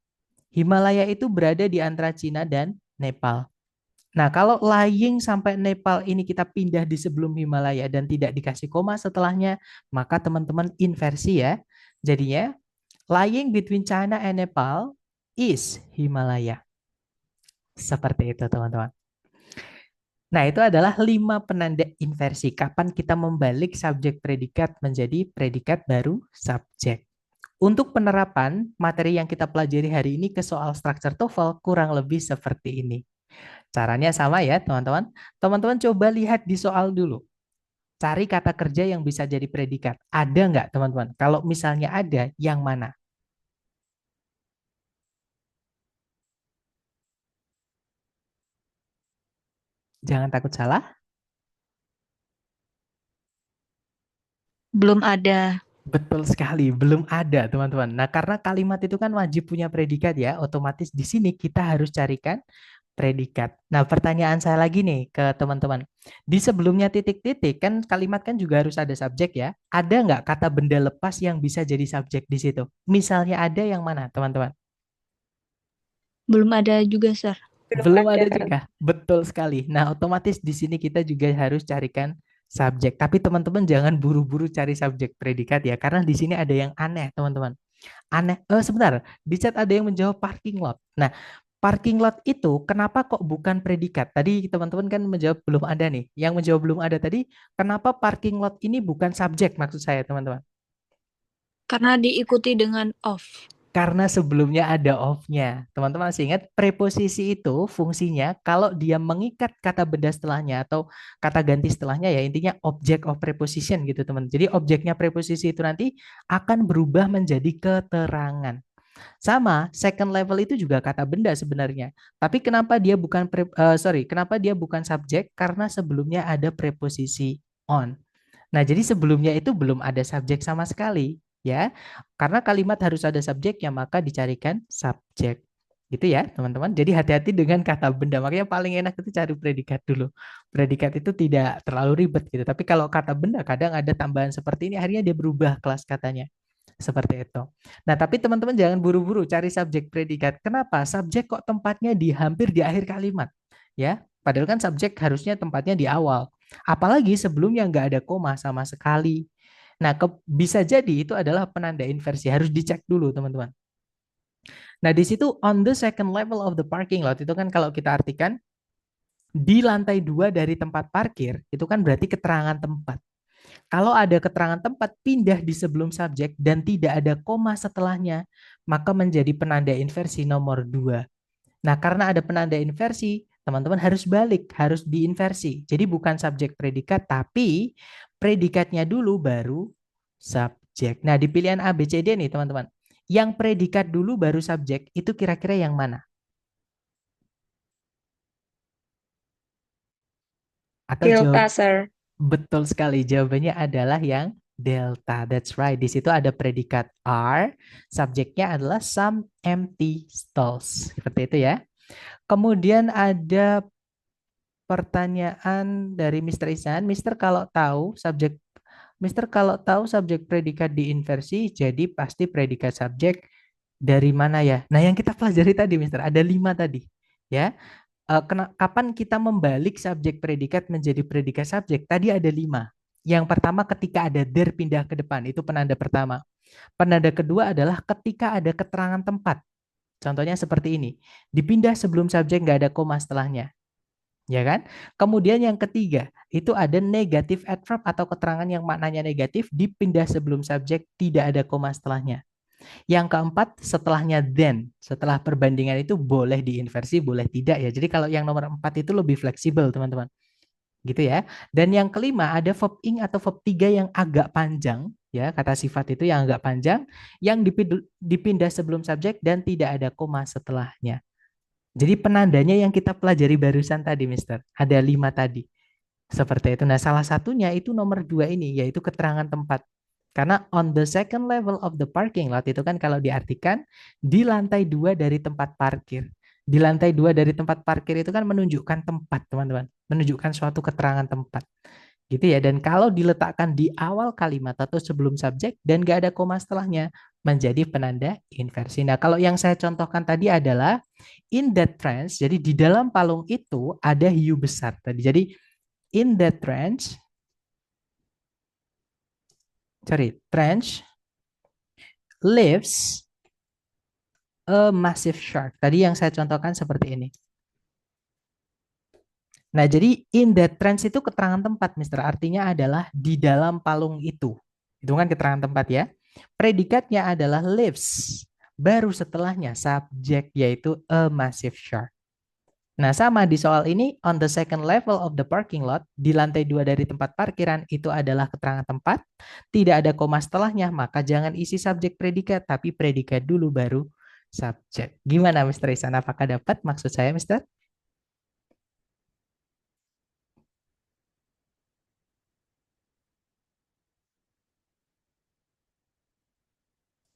Himalaya itu berada di antara China dan Nepal. Nah, kalau lying sampai Nepal ini kita pindah di sebelum Himalaya dan tidak dikasih koma setelahnya, maka teman-teman inversi ya. Jadinya, lying between China and Nepal is Himalaya. Seperti itu, teman-teman. Nah, itu adalah 5 penanda inversi. Kapan kita membalik subjek predikat menjadi predikat baru subjek. Untuk penerapan materi yang kita pelajari hari ini ke soal structure TOEFL kurang lebih seperti ini. Caranya sama ya, teman-teman. Teman-teman coba lihat di soal dulu. Cari kata kerja yang bisa jadi predikat. Ada nggak, teman-teman? Kalau misalnya ada, yang mana? Jangan takut salah. Belum ada. Betul sekali, belum ada, teman-teman. Nah, karena kalimat itu kan wajib punya predikat ya, otomatis di sini kita harus carikan predikat. Nah, pertanyaan saya lagi nih ke teman-teman. Di sebelumnya titik-titik kan kalimat kan juga harus ada subjek ya. Ada nggak kata benda lepas yang bisa jadi subjek di situ? Misalnya ada yang mana, teman-teman? Belum ada juga, Sir. Belum ada juga. Betul sekali. Nah, otomatis di sini kita juga harus carikan subjek. Tapi teman-teman jangan buru-buru cari subjek predikat ya, karena di sini ada yang aneh, teman-teman. Aneh, sebentar, di chat ada yang menjawab parking lot. Nah, parking lot itu kenapa kok bukan predikat? Tadi teman-teman kan menjawab belum ada nih. Yang menjawab belum ada tadi, kenapa parking lot ini bukan subjek maksud saya, teman-teman? Karena diikuti dengan of. Karena sebelumnya ada of-nya. Teman-teman masih ingat, preposisi itu fungsinya kalau dia mengikat kata benda setelahnya atau kata ganti setelahnya ya intinya object of preposition gitu teman. Jadi objeknya preposisi itu nanti akan berubah menjadi keterangan. Sama, second level itu juga kata benda sebenarnya. Tapi kenapa dia bukan kenapa dia bukan subjek? Karena sebelumnya ada preposisi on. Nah, jadi sebelumnya itu belum ada subjek sama sekali, ya. Karena kalimat harus ada subjeknya, maka dicarikan subjek. Gitu ya, teman-teman. Jadi hati-hati dengan kata benda. Makanya paling enak itu cari predikat dulu. Predikat itu tidak terlalu ribet gitu. Tapi kalau kata benda kadang ada tambahan seperti ini, akhirnya dia berubah kelas katanya. Seperti itu. Nah, tapi teman-teman jangan buru-buru cari subjek predikat. Kenapa? Subjek kok tempatnya di hampir di akhir kalimat. Ya, padahal kan subjek harusnya tempatnya di awal. Apalagi sebelumnya nggak ada koma sama sekali. Nah, bisa jadi itu adalah penanda inversi. Harus dicek dulu, teman-teman. Nah, di situ on the second level of the parking lot itu kan kalau kita artikan di lantai 2 dari tempat parkir, itu kan berarti keterangan tempat. Kalau ada keterangan tempat pindah di sebelum subjek dan tidak ada koma setelahnya, maka menjadi penanda inversi nomor 2. Nah, karena ada penanda inversi, teman-teman harus balik, harus diinversi. Jadi bukan subjek predikat, tapi predikatnya dulu baru subjek. Nah, di pilihan A, B, C, D nih teman-teman. Yang predikat dulu baru subjek, itu kira-kira yang mana? Atau jawab Delta, sir. betul sekali, jawabannya adalah yang delta. That's right. Di situ ada predikat are, subjeknya adalah some empty stalls. Seperti itu ya. Kemudian ada pertanyaan dari Mister Isan. Mister kalau tahu subjek predikat diinversi, jadi pasti predikat subjek dari mana ya? Nah, yang kita pelajari tadi, Mister, ada 5 tadi. Ya, kapan kita membalik subjek predikat menjadi predikat subjek? Tadi ada 5. Yang pertama ketika ada der pindah ke depan, itu penanda pertama. Penanda kedua adalah ketika ada keterangan tempat. Contohnya seperti ini. Dipindah sebelum subjek nggak ada koma setelahnya. Ya kan? Kemudian yang ketiga, itu ada negatif adverb atau keterangan yang maknanya negatif dipindah sebelum subjek tidak ada koma setelahnya. Yang keempat, setelahnya then. Setelah perbandingan itu boleh diinversi, boleh tidak ya. Jadi kalau yang nomor 4 itu lebih fleksibel, teman-teman. Gitu ya. Dan yang kelima, ada verb ing atau verb 3 yang agak panjang. Ya, kata sifat itu yang agak panjang. Yang dipindah sebelum subjek dan tidak ada koma setelahnya. Jadi penandanya yang kita pelajari barusan tadi, Mister. Ada 5 tadi. Seperti itu. Nah, salah satunya itu nomor 2 ini, yaitu keterangan tempat. Karena on the second level of the parking lot itu kan kalau diartikan di lantai 2 dari tempat parkir. Di lantai 2 dari tempat parkir itu kan menunjukkan tempat, teman-teman. Menunjukkan suatu keterangan tempat. Gitu ya. Dan kalau diletakkan di awal kalimat atau sebelum subjek dan gak ada koma setelahnya, menjadi penanda inversi. Nah, kalau yang saya contohkan tadi adalah in that trench, jadi di dalam palung itu ada hiu besar tadi. Jadi in that trench, trench lives a massive shark. Tadi yang saya contohkan seperti ini. Nah, jadi in that trench itu keterangan tempat, Mister. Artinya adalah di dalam palung itu. Itu kan keterangan tempat ya. Predikatnya adalah lives. Baru setelahnya subjek yaitu a massive shark. Nah, sama di soal ini, on the second level of the parking lot, di lantai 2 dari tempat parkiran, itu adalah keterangan tempat, tidak ada koma setelahnya, maka jangan isi subjek predikat, tapi predikat dulu baru subjek. Gimana, Mister Isan? Apakah dapat maksud saya, Mister?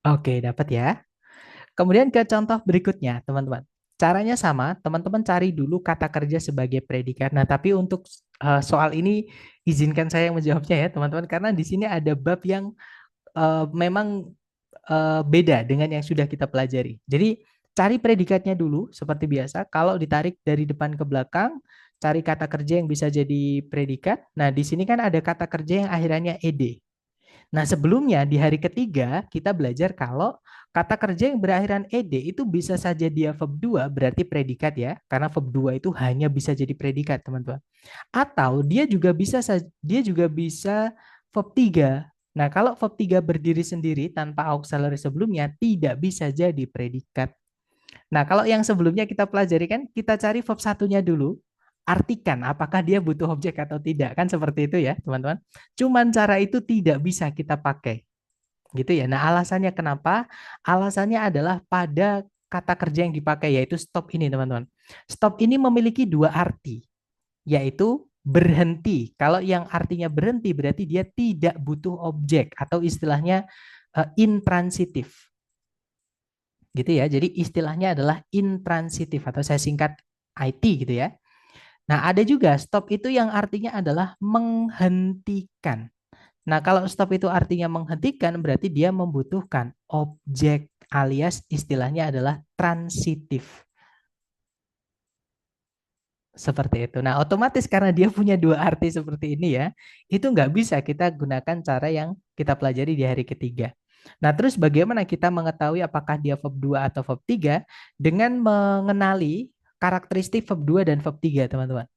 Oke, dapat ya. Kemudian ke contoh berikutnya, teman-teman. Caranya sama, teman-teman cari dulu kata kerja sebagai predikat. Nah, tapi untuk soal ini, izinkan saya yang menjawabnya ya, teman-teman, karena di sini ada bab yang memang beda dengan yang sudah kita pelajari. Jadi cari predikatnya dulu seperti biasa. Kalau ditarik dari depan ke belakang, cari kata kerja yang bisa jadi predikat. Nah, di sini kan ada kata kerja yang akhirannya ed. Nah, sebelumnya di hari ketiga kita belajar kalau Kata kerja yang berakhiran ed itu bisa saja dia verb 2 berarti predikat ya, karena verb 2 itu hanya bisa jadi predikat, teman-teman. Atau dia juga bisa verb 3. Nah, kalau verb 3 berdiri sendiri tanpa auxiliary sebelumnya tidak bisa jadi predikat. Nah, kalau yang sebelumnya kita pelajari kan kita cari verb satunya dulu, artikan apakah dia butuh objek atau tidak. Kan seperti itu ya, teman-teman. Cuman cara itu tidak bisa kita pakai. Gitu ya. Nah, alasannya kenapa? Alasannya adalah pada kata kerja yang dipakai yaitu stop ini, teman-teman. Stop ini memiliki dua arti, yaitu berhenti. Kalau yang artinya berhenti berarti dia tidak butuh objek atau istilahnya intransitif. Gitu ya. Jadi istilahnya adalah intransitif atau saya singkat IT gitu ya. Nah, ada juga stop itu yang artinya adalah menghentikan. Nah, kalau stop itu artinya menghentikan, berarti dia membutuhkan objek alias istilahnya adalah transitif. Seperti itu. Nah, otomatis karena dia punya dua arti seperti ini ya, itu nggak bisa kita gunakan cara yang kita pelajari di hari ketiga. Nah, terus bagaimana kita mengetahui apakah dia verb 2 atau verb 3? Dengan mengenali karakteristik verb 2 dan verb 3, teman-teman.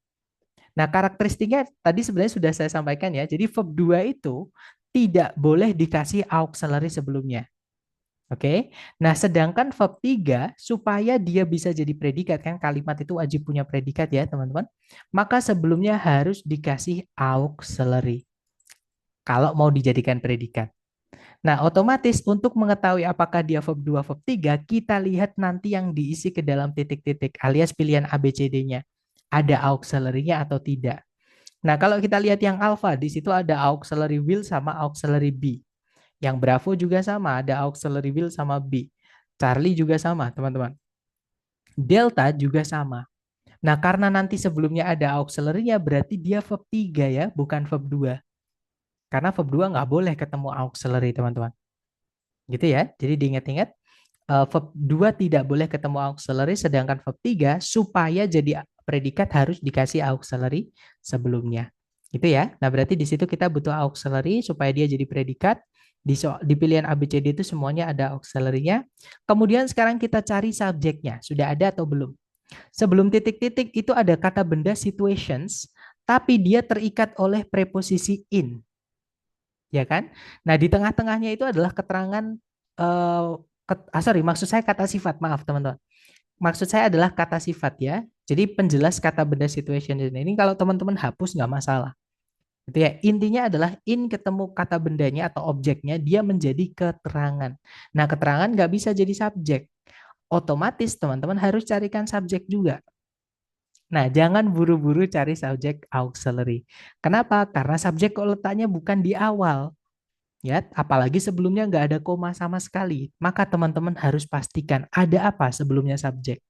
Nah, karakteristiknya tadi sebenarnya sudah saya sampaikan ya. Jadi verb 2 itu tidak boleh dikasih auxiliary sebelumnya. Oke. Nah, sedangkan verb 3 supaya dia bisa jadi predikat kan kalimat itu wajib punya predikat ya, teman-teman. Maka sebelumnya harus dikasih auxiliary kalau mau dijadikan predikat. Nah, otomatis untuk mengetahui apakah dia verb 2 verb 3 kita lihat nanti yang diisi ke dalam titik-titik alias pilihan ABCD-nya. Ada auxiliary-nya atau tidak. Nah, kalau kita lihat yang alpha, di situ ada auxiliary will sama auxiliary be. Yang Bravo juga sama, ada auxiliary will sama be. Charlie juga sama, teman-teman. Delta juga sama. Nah, karena nanti sebelumnya ada auxiliary-nya, berarti dia verb 3 ya, bukan verb 2. Karena verb 2 nggak boleh ketemu auxiliary, teman-teman. Gitu ya. Jadi diingat-ingat, verb 2 tidak boleh ketemu auxiliary, sedangkan verb 3 supaya jadi predikat harus dikasih auxiliary sebelumnya. Gitu ya. Nah, berarti di situ kita butuh auxiliary supaya dia jadi predikat. Di pilihan ABCD itu semuanya ada auxiliary-nya. Kemudian sekarang kita cari subjeknya. Sudah ada atau belum? Sebelum titik-titik itu ada kata benda situations, tapi dia terikat oleh preposisi in. Ya kan? Nah, di tengah-tengahnya itu adalah keterangan sorry, maksud saya kata sifat, maaf teman-teman. Maksud saya adalah kata sifat ya. Jadi penjelas kata benda situation ini kalau teman-teman hapus nggak masalah. Gitu ya. Intinya adalah in ketemu kata bendanya atau objeknya dia menjadi keterangan. Nah, keterangan nggak bisa jadi subjek. Otomatis teman-teman harus carikan subjek juga. Nah, jangan buru-buru cari subjek auxiliary. Kenapa? Karena subjek kok letaknya bukan di awal. Ya, apalagi sebelumnya nggak ada koma sama sekali. Maka teman-teman harus pastikan ada apa sebelumnya subjek.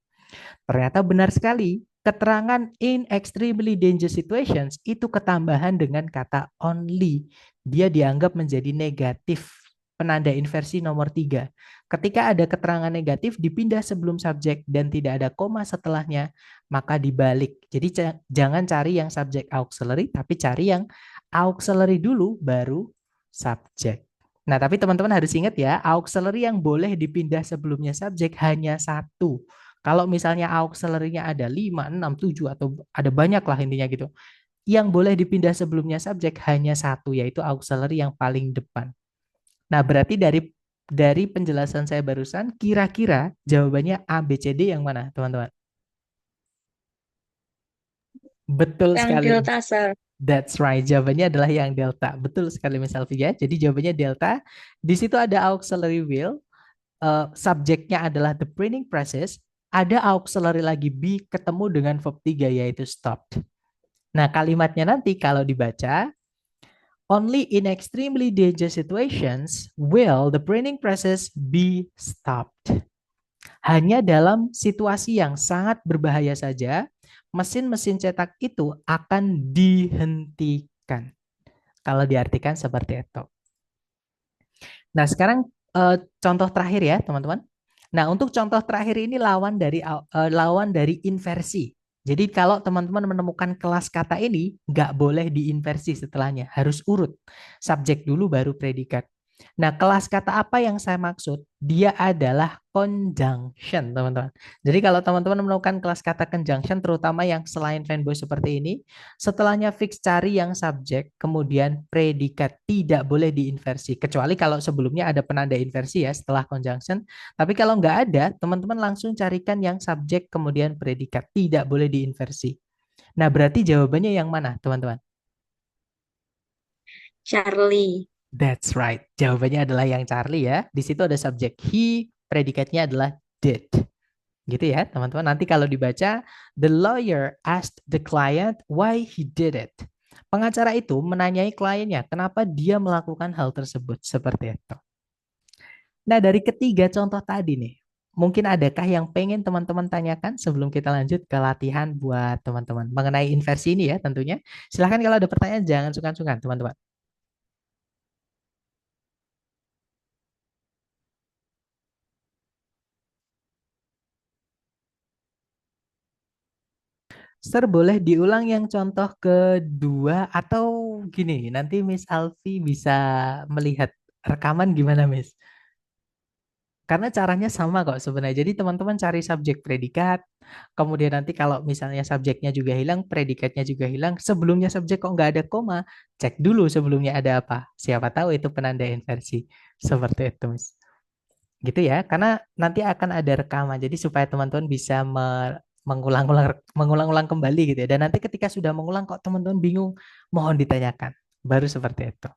Ternyata benar sekali, keterangan in extremely dangerous situations itu ketambahan dengan kata only. Dia dianggap menjadi negatif. Penanda inversi nomor 3. Ketika ada keterangan negatif dipindah sebelum subjek dan tidak ada koma setelahnya, maka dibalik. Jadi jangan cari yang subjek auxiliary, tapi cari yang auxiliary dulu baru subjek. Nah, tapi teman-teman harus ingat ya, auxiliary yang boleh dipindah sebelumnya subjek hanya satu. Kalau misalnya auxiliary-nya ada 5, 6, 7 atau ada banyak lah intinya gitu. Yang boleh dipindah sebelumnya subjek hanya satu, yaitu auxiliary yang paling depan. Nah, berarti dari penjelasan saya barusan, kira-kira jawabannya A, B, C, D yang mana, teman-teman? Betul Yang sekali. delta, sir. That's right. Jawabannya adalah yang delta. Betul sekali, Miss Alfia. Jadi jawabannya delta. Di situ ada auxiliary will. Subjeknya adalah the printing process. Ada auxiliary lagi be ketemu dengan verb 3 yaitu stopped. Nah, kalimatnya nanti kalau dibaca, only in extremely dangerous situations will the printing process be stopped. Hanya dalam situasi yang sangat berbahaya saja, mesin-mesin cetak itu akan dihentikan. Kalau diartikan seperti itu. Nah, sekarang contoh terakhir ya, teman-teman. Nah, untuk contoh terakhir ini lawan dari inversi. Jadi kalau teman-teman menemukan kelas kata ini, nggak boleh diinversi setelahnya, harus urut. Subjek dulu baru predikat. Nah, kelas kata apa yang saya maksud? Dia adalah conjunction, teman-teman. Jadi kalau teman-teman menemukan kelas kata conjunction, terutama yang selain fanboy seperti ini, setelahnya fix cari yang subjek, kemudian predikat. Tidak boleh diinversi. Kecuali kalau sebelumnya ada penanda inversi ya setelah conjunction. Tapi kalau nggak ada, teman-teman langsung carikan yang subjek, kemudian predikat. Tidak boleh diinversi. Nah, berarti jawabannya yang mana, teman-teman? Charlie. That's right. Jawabannya adalah yang Charlie ya. Di situ ada subjek he, predikatnya adalah did. Gitu ya, teman-teman. Nanti kalau dibaca, the lawyer asked the client why he did it. Pengacara itu menanyai kliennya kenapa dia melakukan hal tersebut seperti itu. Nah, dari ketiga contoh tadi nih, mungkin adakah yang pengen teman-teman tanyakan sebelum kita lanjut ke latihan buat teman-teman mengenai inversi ini ya tentunya. Silahkan kalau ada pertanyaan jangan sungkan-sungkan teman-teman. Sir, boleh diulang yang contoh kedua atau gini, nanti Miss Alfi bisa melihat rekaman gimana, Miss? Karena caranya sama kok sebenarnya. Jadi teman-teman cari subjek predikat, kemudian nanti kalau misalnya subjeknya juga hilang, predikatnya juga hilang, sebelumnya subjek kok nggak ada koma, cek dulu sebelumnya ada apa. Siapa tahu itu penanda inversi. Seperti itu, Miss. Gitu ya, karena nanti akan ada rekaman. Jadi supaya teman-teman bisa mengulang-ulang kembali gitu ya. Dan nanti ketika sudah mengulang kok teman-teman bingung, mohon ditanyakan. Baru seperti itu.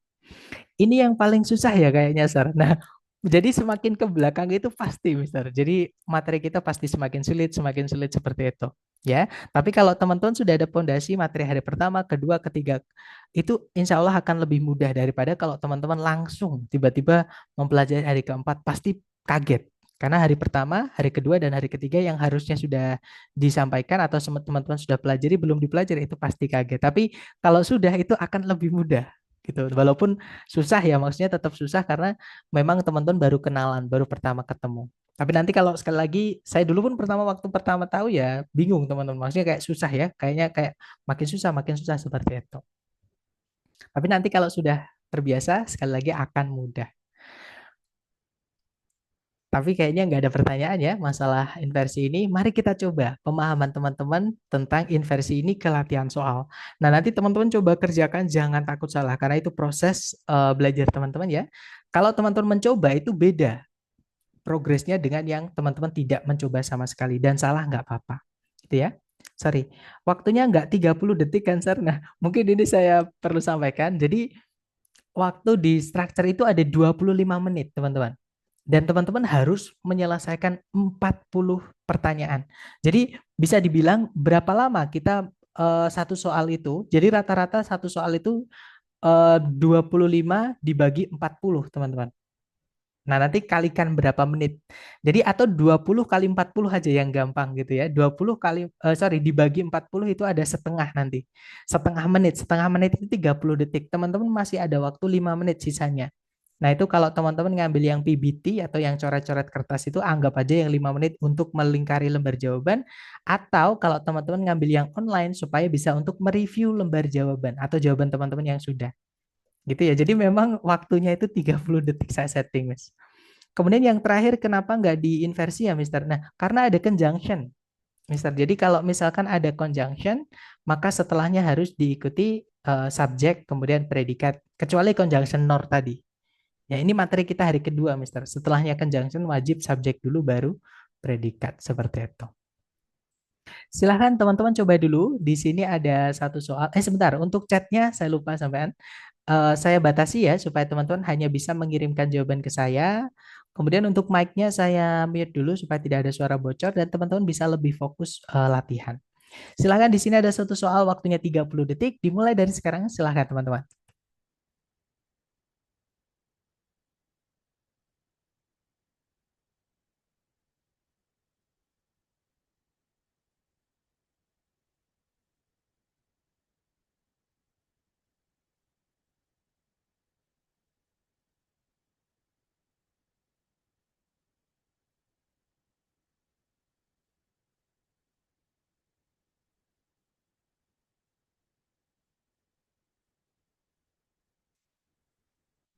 Ini yang paling susah ya kayaknya, Sir. Nah, jadi semakin ke belakang itu pasti, Mister. Jadi materi kita pasti semakin sulit seperti itu. Ya, tapi kalau teman-teman sudah ada pondasi materi hari pertama, kedua, ketiga, itu insya Allah akan lebih mudah daripada kalau teman-teman langsung tiba-tiba mempelajari hari keempat, pasti kaget. Karena hari pertama, hari kedua, dan hari ketiga yang harusnya sudah disampaikan atau teman-teman sudah pelajari belum dipelajari itu pasti kaget. Tapi kalau sudah itu akan lebih mudah gitu. Walaupun susah ya, maksudnya tetap susah karena memang teman-teman baru kenalan, baru pertama ketemu. Tapi nanti kalau sekali lagi, saya dulu pun waktu pertama tahu ya bingung teman-teman. Maksudnya kayak susah ya, kayaknya kayak makin susah seperti itu. Tapi nanti kalau sudah terbiasa, sekali lagi akan mudah. Tapi kayaknya nggak ada pertanyaan ya masalah inversi ini. Mari kita coba pemahaman teman-teman tentang inversi ini ke latihan soal. Nah, nanti teman-teman coba kerjakan, jangan takut salah, karena itu proses belajar teman-teman ya. Kalau teman-teman mencoba itu beda progresnya dengan yang teman-teman tidak mencoba sama sekali. Dan salah nggak apa-apa. Gitu ya. Sorry, waktunya nggak 30 detik kan, Sir? Nah, mungkin ini saya perlu sampaikan. Jadi, waktu di structure itu ada 25 menit, teman-teman. Dan teman-teman harus menyelesaikan 40 pertanyaan. Jadi bisa dibilang berapa lama kita satu soal itu. Jadi rata-rata satu soal itu 25 dibagi 40, teman-teman. Nah, nanti kalikan berapa menit. Jadi atau 20 kali 40 aja yang gampang gitu ya. 20 kali sorry dibagi 40 itu ada setengah nanti. Setengah menit. Setengah menit itu 30 detik. Teman-teman masih ada waktu 5 menit sisanya. Nah, itu kalau teman-teman ngambil yang PBT atau yang coret-coret kertas itu anggap aja yang 5 menit untuk melingkari lembar jawaban, atau kalau teman-teman ngambil yang online supaya bisa untuk mereview lembar jawaban atau jawaban teman-teman yang sudah. Gitu ya. Jadi memang waktunya itu 30 detik saya setting, Mas. Kemudian yang terakhir kenapa nggak diinversi ya, Mister? Nah, karena ada conjunction, Mister. Jadi kalau misalkan ada conjunction, maka setelahnya harus diikuti subjek, kemudian predikat, kecuali conjunction nor tadi. Ya, ini materi kita hari kedua, Mister. Setelahnya conjunction wajib subjek dulu baru predikat seperti itu. Silahkan teman-teman coba dulu. Di sini ada satu soal. Sebentar, untuk chatnya saya lupa sampean. Saya batasi ya supaya teman-teman hanya bisa mengirimkan jawaban ke saya. Kemudian untuk mic-nya saya mute dulu supaya tidak ada suara bocor dan teman-teman bisa lebih fokus latihan. Silahkan di sini ada satu soal waktunya 30 detik. Dimulai dari sekarang. Silahkan teman-teman.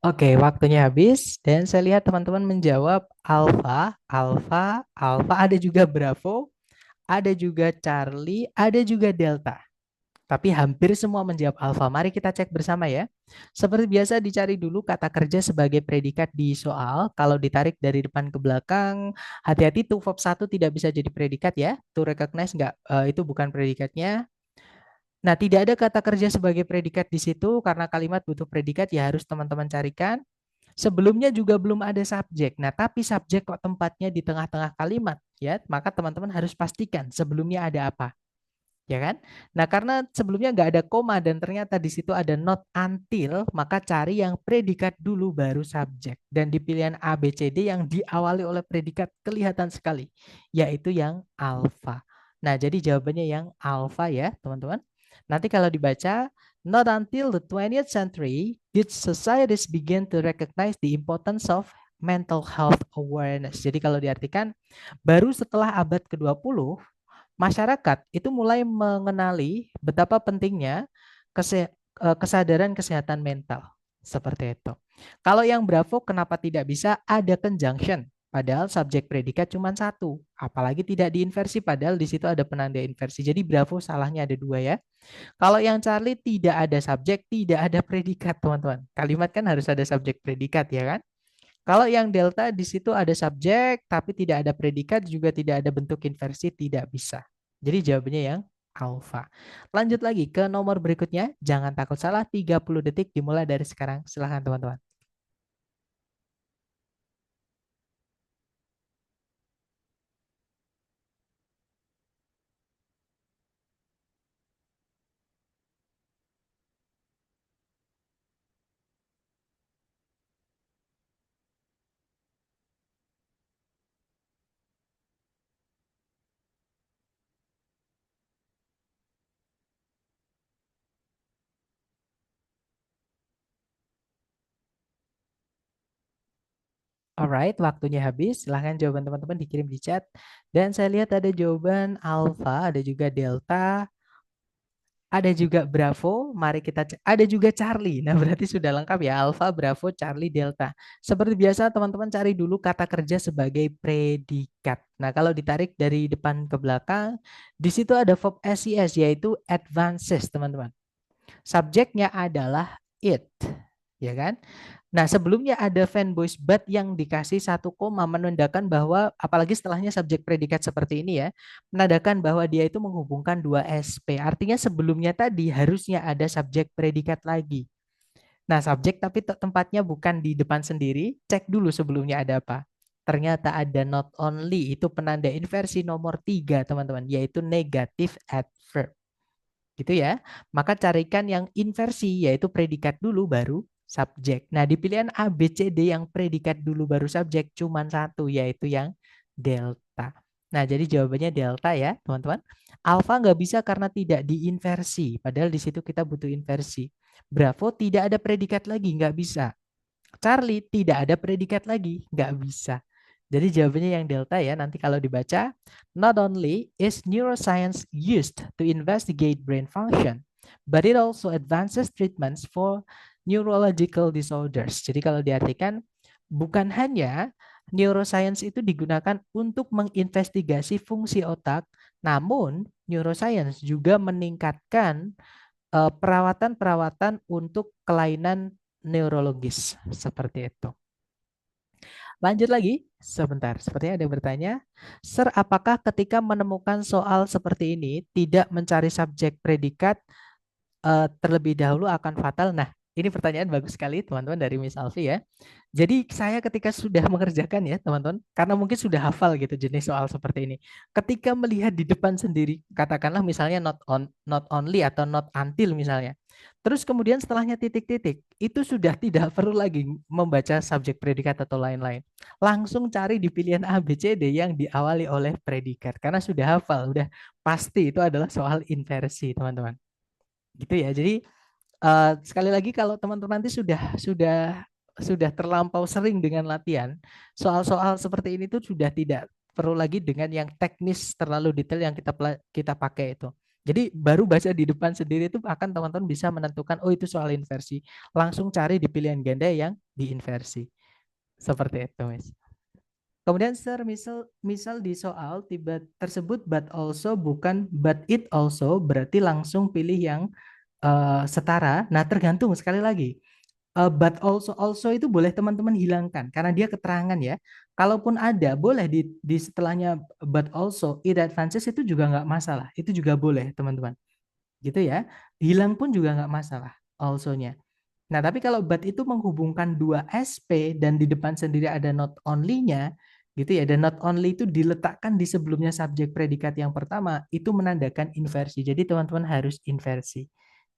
Oke, waktunya habis dan saya lihat teman-teman menjawab alfa, alfa, alfa, ada juga Bravo, ada juga Charlie, ada juga Delta. Tapi hampir semua menjawab alfa. Mari kita cek bersama ya. Seperti biasa dicari dulu kata kerja sebagai predikat di soal. Kalau ditarik dari depan ke belakang, hati-hati tuh verb 1 tidak bisa jadi predikat ya. To recognize nggak, itu bukan predikatnya. Nah, tidak ada kata kerja sebagai predikat di situ karena kalimat butuh predikat ya harus teman-teman carikan. Sebelumnya juga belum ada subjek. Nah, tapi subjek kok tempatnya di tengah-tengah kalimat ya, maka teman-teman harus pastikan sebelumnya ada apa. Ya kan? Nah, karena sebelumnya nggak ada koma dan ternyata di situ ada not until, maka cari yang predikat dulu baru subjek. Dan di pilihan A, B, C, D yang diawali oleh predikat kelihatan sekali, yaitu yang alfa. Nah, jadi jawabannya yang alfa ya, teman-teman. Nanti kalau dibaca, not until the 20th century did societies begin to recognize the importance of mental health awareness. Jadi kalau diartikan, baru setelah abad ke-20, masyarakat itu mulai mengenali betapa pentingnya kesadaran kesehatan mental. Seperti itu. Kalau yang Bravo kenapa tidak bisa ada conjunction? Padahal subjek predikat cuma satu. Apalagi tidak diinversi, padahal di situ ada penanda inversi. Jadi Bravo salahnya ada dua ya. Kalau yang Charlie tidak ada subjek, tidak ada predikat teman-teman. Kalimat kan harus ada subjek predikat ya kan? Kalau yang delta di situ ada subjek tapi tidak ada predikat juga tidak ada bentuk inversi tidak bisa. Jadi jawabannya yang alfa. Lanjut lagi ke nomor berikutnya. Jangan takut salah 30 detik dimulai dari sekarang. Silahkan teman-teman. Alright, waktunya habis. Silahkan jawaban teman-teman dikirim di chat. Dan saya lihat ada jawaban alfa, ada juga delta, ada juga Bravo, mari kita cek. Ada juga Charlie. Nah, berarti sudah lengkap ya. Alpha, Bravo, Charlie, Delta. Seperti biasa, teman-teman cari dulu kata kerja sebagai predikat. Nah, kalau ditarik dari depan ke belakang, di situ ada verb SES, yaitu advances, teman-teman. Subjeknya adalah it, ya kan? Nah, sebelumnya ada fanboys but yang dikasih satu koma menandakan bahwa apalagi setelahnya subjek predikat seperti ini ya, menandakan bahwa dia itu menghubungkan dua SP. Artinya sebelumnya tadi harusnya ada subjek predikat lagi. Nah, subjek tapi tempatnya bukan di depan sendiri. Cek dulu sebelumnya ada apa. Ternyata ada not only, itu penanda inversi nomor 3 teman-teman, yaitu negative adverb. Gitu ya. Maka carikan yang inversi yaitu predikat dulu baru subjek. Nah, di pilihan A, B, C, D yang predikat dulu baru subjek cuma satu yaitu yang delta. Nah, jadi jawabannya delta ya, teman-teman. Alfa nggak bisa karena tidak diinversi. Padahal di situ kita butuh inversi. Bravo tidak ada predikat lagi, nggak bisa. Charlie tidak ada predikat lagi, nggak bisa. Jadi jawabannya yang delta ya, nanti kalau dibaca, not only is neuroscience used to investigate brain function, but it also advances treatments for neurological disorders. Jadi kalau diartikan, bukan hanya neuroscience itu digunakan untuk menginvestigasi fungsi otak, namun neuroscience juga meningkatkan perawatan-perawatan untuk kelainan neurologis seperti itu. Lanjut lagi, sebentar. Sepertinya ada yang bertanya, Sir, apakah ketika menemukan soal seperti ini tidak mencari subjek predikat terlebih dahulu akan fatal? Nah, ini pertanyaan bagus sekali teman-teman dari Miss Alfi ya. Jadi saya ketika sudah mengerjakan ya teman-teman, karena mungkin sudah hafal gitu jenis soal seperti ini. Ketika melihat di depan sendiri, katakanlah misalnya not only atau not until misalnya. Terus kemudian setelahnya titik-titik, itu sudah tidak perlu lagi membaca subjek predikat atau lain-lain. Langsung cari di pilihan A, B, C, D yang diawali oleh predikat. Karena sudah hafal, udah pasti itu adalah soal inversi teman-teman. Gitu ya. Jadi sekali lagi kalau teman-teman nanti sudah terlampau sering dengan latihan, soal-soal seperti ini tuh sudah tidak perlu lagi dengan yang teknis terlalu detail yang kita pakai itu. Jadi baru baca di depan sendiri itu akan teman-teman bisa menentukan, oh itu soal inversi. Langsung cari di pilihan ganda yang diinversi. Seperti itu, Mas. Kemudian, Sir, misal di soal tiba tersebut but also bukan but it also, berarti langsung pilih yang setara. Nah, tergantung sekali lagi. But also itu boleh teman-teman hilangkan karena dia keterangan ya. Kalaupun ada, boleh di setelahnya but also it advances itu juga nggak masalah. Itu juga boleh teman-teman. Gitu ya. Hilang pun juga nggak masalah also-nya. Nah, tapi kalau but itu menghubungkan dua SP dan di depan sendiri ada not only-nya, gitu ya, dan not only itu diletakkan di sebelumnya subjek predikat yang pertama, itu menandakan inversi. Jadi teman-teman harus inversi.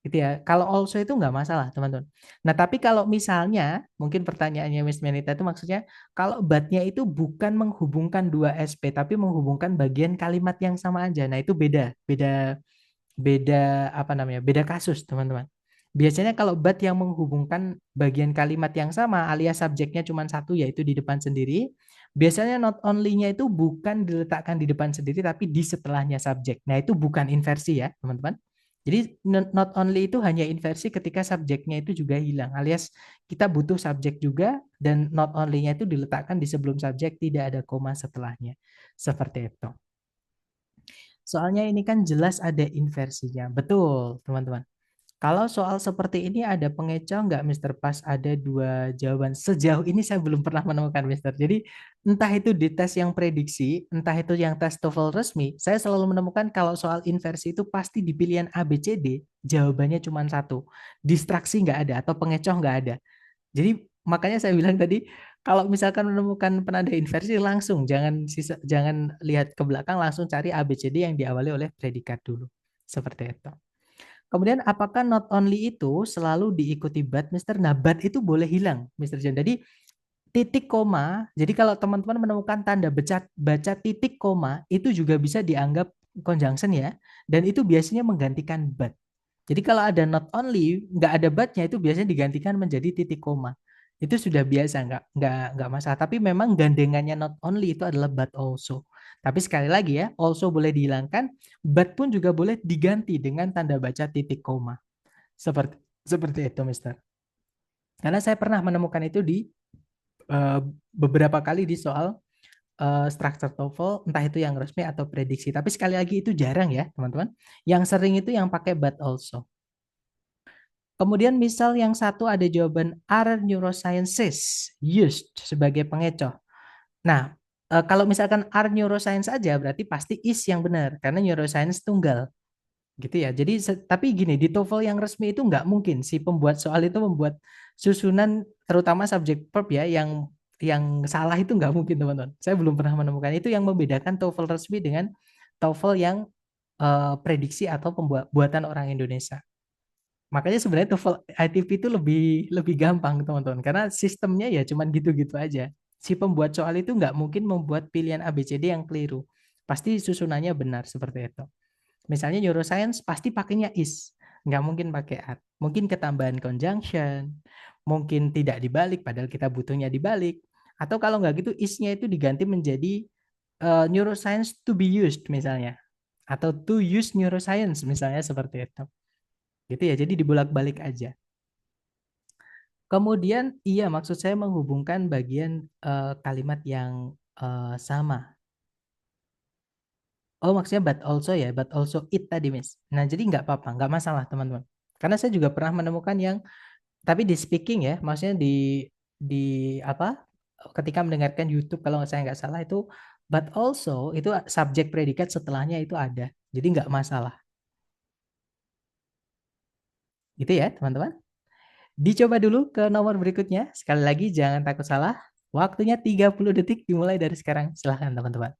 Gitu ya. Kalau also itu nggak masalah, teman-teman. Nah, tapi kalau misalnya, mungkin pertanyaannya Miss Menita itu maksudnya, kalau but-nya itu bukan menghubungkan dua SP, tapi menghubungkan bagian kalimat yang sama aja. Nah, itu beda, beda beda apa namanya beda kasus teman-teman. Biasanya kalau but yang menghubungkan bagian kalimat yang sama alias subjeknya cuma satu yaitu di depan sendiri, biasanya not only-nya itu bukan diletakkan di depan sendiri tapi di setelahnya subjek. Nah, itu bukan inversi ya teman-teman. Jadi not only itu hanya inversi ketika subjeknya itu juga hilang alias kita butuh subjek juga dan not only-nya itu diletakkan di sebelum subjek tidak ada koma setelahnya. Seperti itu. Soalnya ini kan jelas ada inversinya. Betul, teman-teman. Kalau soal seperti ini ada pengecoh nggak, Mister? Pas ada dua jawaban. Sejauh ini saya belum pernah menemukan, Mister. Jadi entah itu di tes yang prediksi, entah itu yang tes TOEFL resmi, saya selalu menemukan kalau soal inversi itu pasti di pilihan A, B, C, D, jawabannya cuma satu. Distraksi nggak ada atau pengecoh nggak ada. Jadi makanya saya bilang tadi kalau misalkan menemukan penanda inversi langsung jangan lihat ke belakang langsung cari ABCD yang diawali oleh predikat dulu. Seperti itu. Kemudian apakah not only itu selalu diikuti but, Mister? Nah, but itu boleh hilang, Mister John. Jadi titik koma, jadi kalau teman-teman menemukan tanda baca titik koma, itu juga bisa dianggap conjunction ya. Dan itu biasanya menggantikan but. Jadi kalau ada not only, nggak ada but-nya itu biasanya digantikan menjadi titik koma. Itu sudah biasa, nggak masalah. Tapi memang gandengannya not only itu adalah but also. Tapi sekali lagi ya, also boleh dihilangkan, but pun juga boleh diganti dengan tanda baca titik koma. Seperti seperti itu, Mister. Karena saya pernah menemukan itu di eh, beberapa kali di soal structure TOEFL, entah itu yang resmi atau prediksi. Tapi sekali lagi itu jarang ya, teman-teman. Yang sering itu yang pakai but also. Kemudian misal yang satu ada jawaban are neurosciences used sebagai pengecoh. Nah, kalau misalkan are neuroscience aja berarti pasti is yang benar karena neuroscience tunggal. Gitu ya. Jadi tapi gini, di TOEFL yang resmi itu nggak mungkin si pembuat soal itu membuat susunan terutama subjek verb ya yang salah itu nggak mungkin, teman-teman. Saya belum pernah menemukan itu yang membedakan TOEFL resmi dengan TOEFL yang prediksi atau pembuat buatan orang Indonesia. Makanya sebenarnya TOEFL ITP itu lebih lebih gampang teman-teman karena sistemnya ya cuman gitu-gitu aja. Si pembuat soal itu nggak mungkin membuat pilihan ABCD yang keliru. Pasti susunannya benar seperti itu. Misalnya neuroscience pasti pakainya is, nggak mungkin pakai are. Mungkin ketambahan conjunction, mungkin tidak dibalik padahal kita butuhnya dibalik. Atau kalau nggak gitu is-nya itu diganti menjadi neuroscience to be used misalnya. Atau to use neuroscience misalnya seperti itu. Gitu ya, jadi dibolak-balik aja. Kemudian, iya maksud saya menghubungkan bagian kalimat yang sama. Oh maksudnya but also ya, but also it tadi Miss. Nah jadi nggak apa-apa, nggak masalah teman-teman. Karena saya juga pernah menemukan yang, tapi di speaking ya, maksudnya di apa? Ketika mendengarkan YouTube kalau saya nggak salah itu, but also itu subjek predikat setelahnya itu ada. Jadi nggak masalah. Gitu ya teman-teman. Dicoba dulu ke nomor berikutnya. Sekali lagi jangan takut salah. Waktunya 30 detik dimulai dari sekarang. Silahkan teman-teman.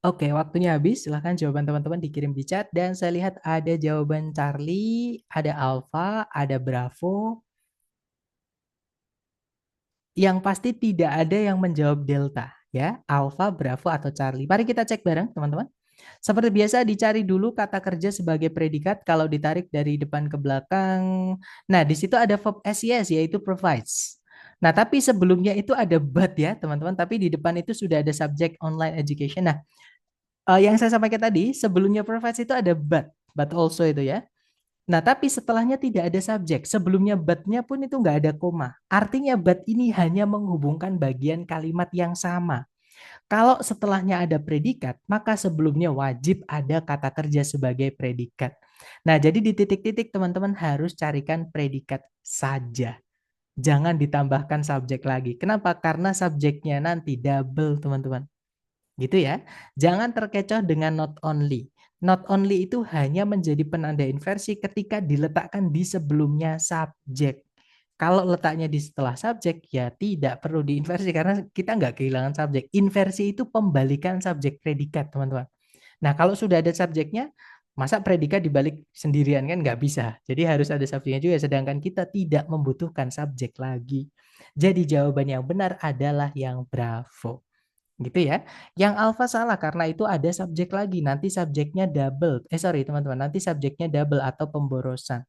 Oke, waktunya habis. Silahkan jawaban teman-teman dikirim di chat. Dan saya lihat ada jawaban Charlie, ada Alpha, ada Bravo. Yang pasti tidak ada yang menjawab Delta, ya. Alpha, Bravo, atau Charlie. Mari kita cek bareng, teman-teman. Seperti biasa, dicari dulu kata kerja sebagai predikat. Kalau ditarik dari depan ke belakang, nah di situ ada verb SES, yaitu provides. Nah, tapi sebelumnya itu ada but ya, teman-teman. Tapi di depan itu sudah ada subject online education. Nah, yang saya sampaikan tadi, sebelumnya provides itu ada but also itu ya. Nah, tapi setelahnya tidak ada subjek. Sebelumnya but-nya pun itu nggak ada koma. Artinya but ini hanya menghubungkan bagian kalimat yang sama. Kalau setelahnya ada predikat, maka sebelumnya wajib ada kata kerja sebagai predikat. Nah, jadi di titik-titik teman-teman harus carikan predikat saja. Jangan ditambahkan subjek lagi. Kenapa? Karena subjeknya nanti double, teman-teman. Gitu ya. Jangan terkecoh dengan not only. Not only itu hanya menjadi penanda inversi ketika diletakkan di sebelumnya subjek. Kalau letaknya di setelah subjek, ya tidak perlu diinversi karena kita nggak kehilangan subjek. Inversi itu pembalikan subjek predikat, teman-teman. Nah, kalau sudah ada subjeknya, masa predikat dibalik sendirian kan nggak bisa. Jadi harus ada subjeknya juga, sedangkan kita tidak membutuhkan subjek lagi. Jadi jawaban yang benar adalah yang bravo. Gitu ya. Yang alfa salah karena itu ada subjek lagi. Nanti subjeknya double. Sorry teman-teman, nanti subjeknya double atau pemborosan.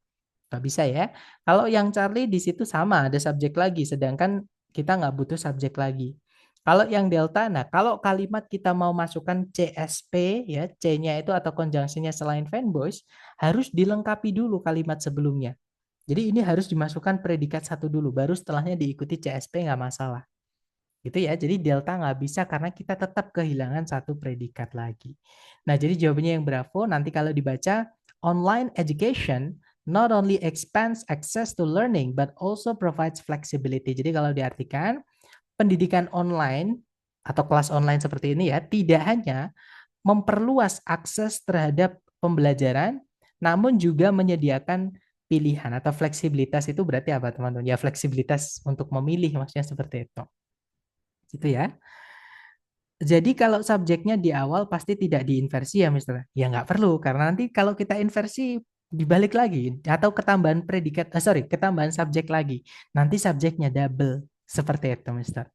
Nggak bisa ya. Kalau yang Charlie di situ sama, ada subjek lagi. Sedangkan kita nggak butuh subjek lagi. Kalau yang delta, nah kalau kalimat kita mau masukkan CSP, ya C-nya itu atau konjungsinya selain fanboys, harus dilengkapi dulu kalimat sebelumnya. Jadi ini harus dimasukkan predikat satu dulu, baru setelahnya diikuti CSP nggak masalah. Gitu ya. Jadi delta nggak bisa karena kita tetap kehilangan satu predikat lagi. Nah, jadi jawabannya yang bravo. Nanti kalau dibaca, online education not only expands access to learning but also provides flexibility. Jadi kalau diartikan, pendidikan online atau kelas online seperti ini ya, tidak hanya memperluas akses terhadap pembelajaran, namun juga menyediakan pilihan atau fleksibilitas. Itu berarti apa, teman-teman? Ya, fleksibilitas untuk memilih, maksudnya seperti itu. Gitu ya. Jadi kalau subjeknya di awal pasti tidak diinversi ya, Mister. Ya nggak perlu, karena nanti kalau kita inversi dibalik lagi atau ketambahan predikat, ketambahan subjek lagi. Nanti subjeknya double. Seperti itu, Mister.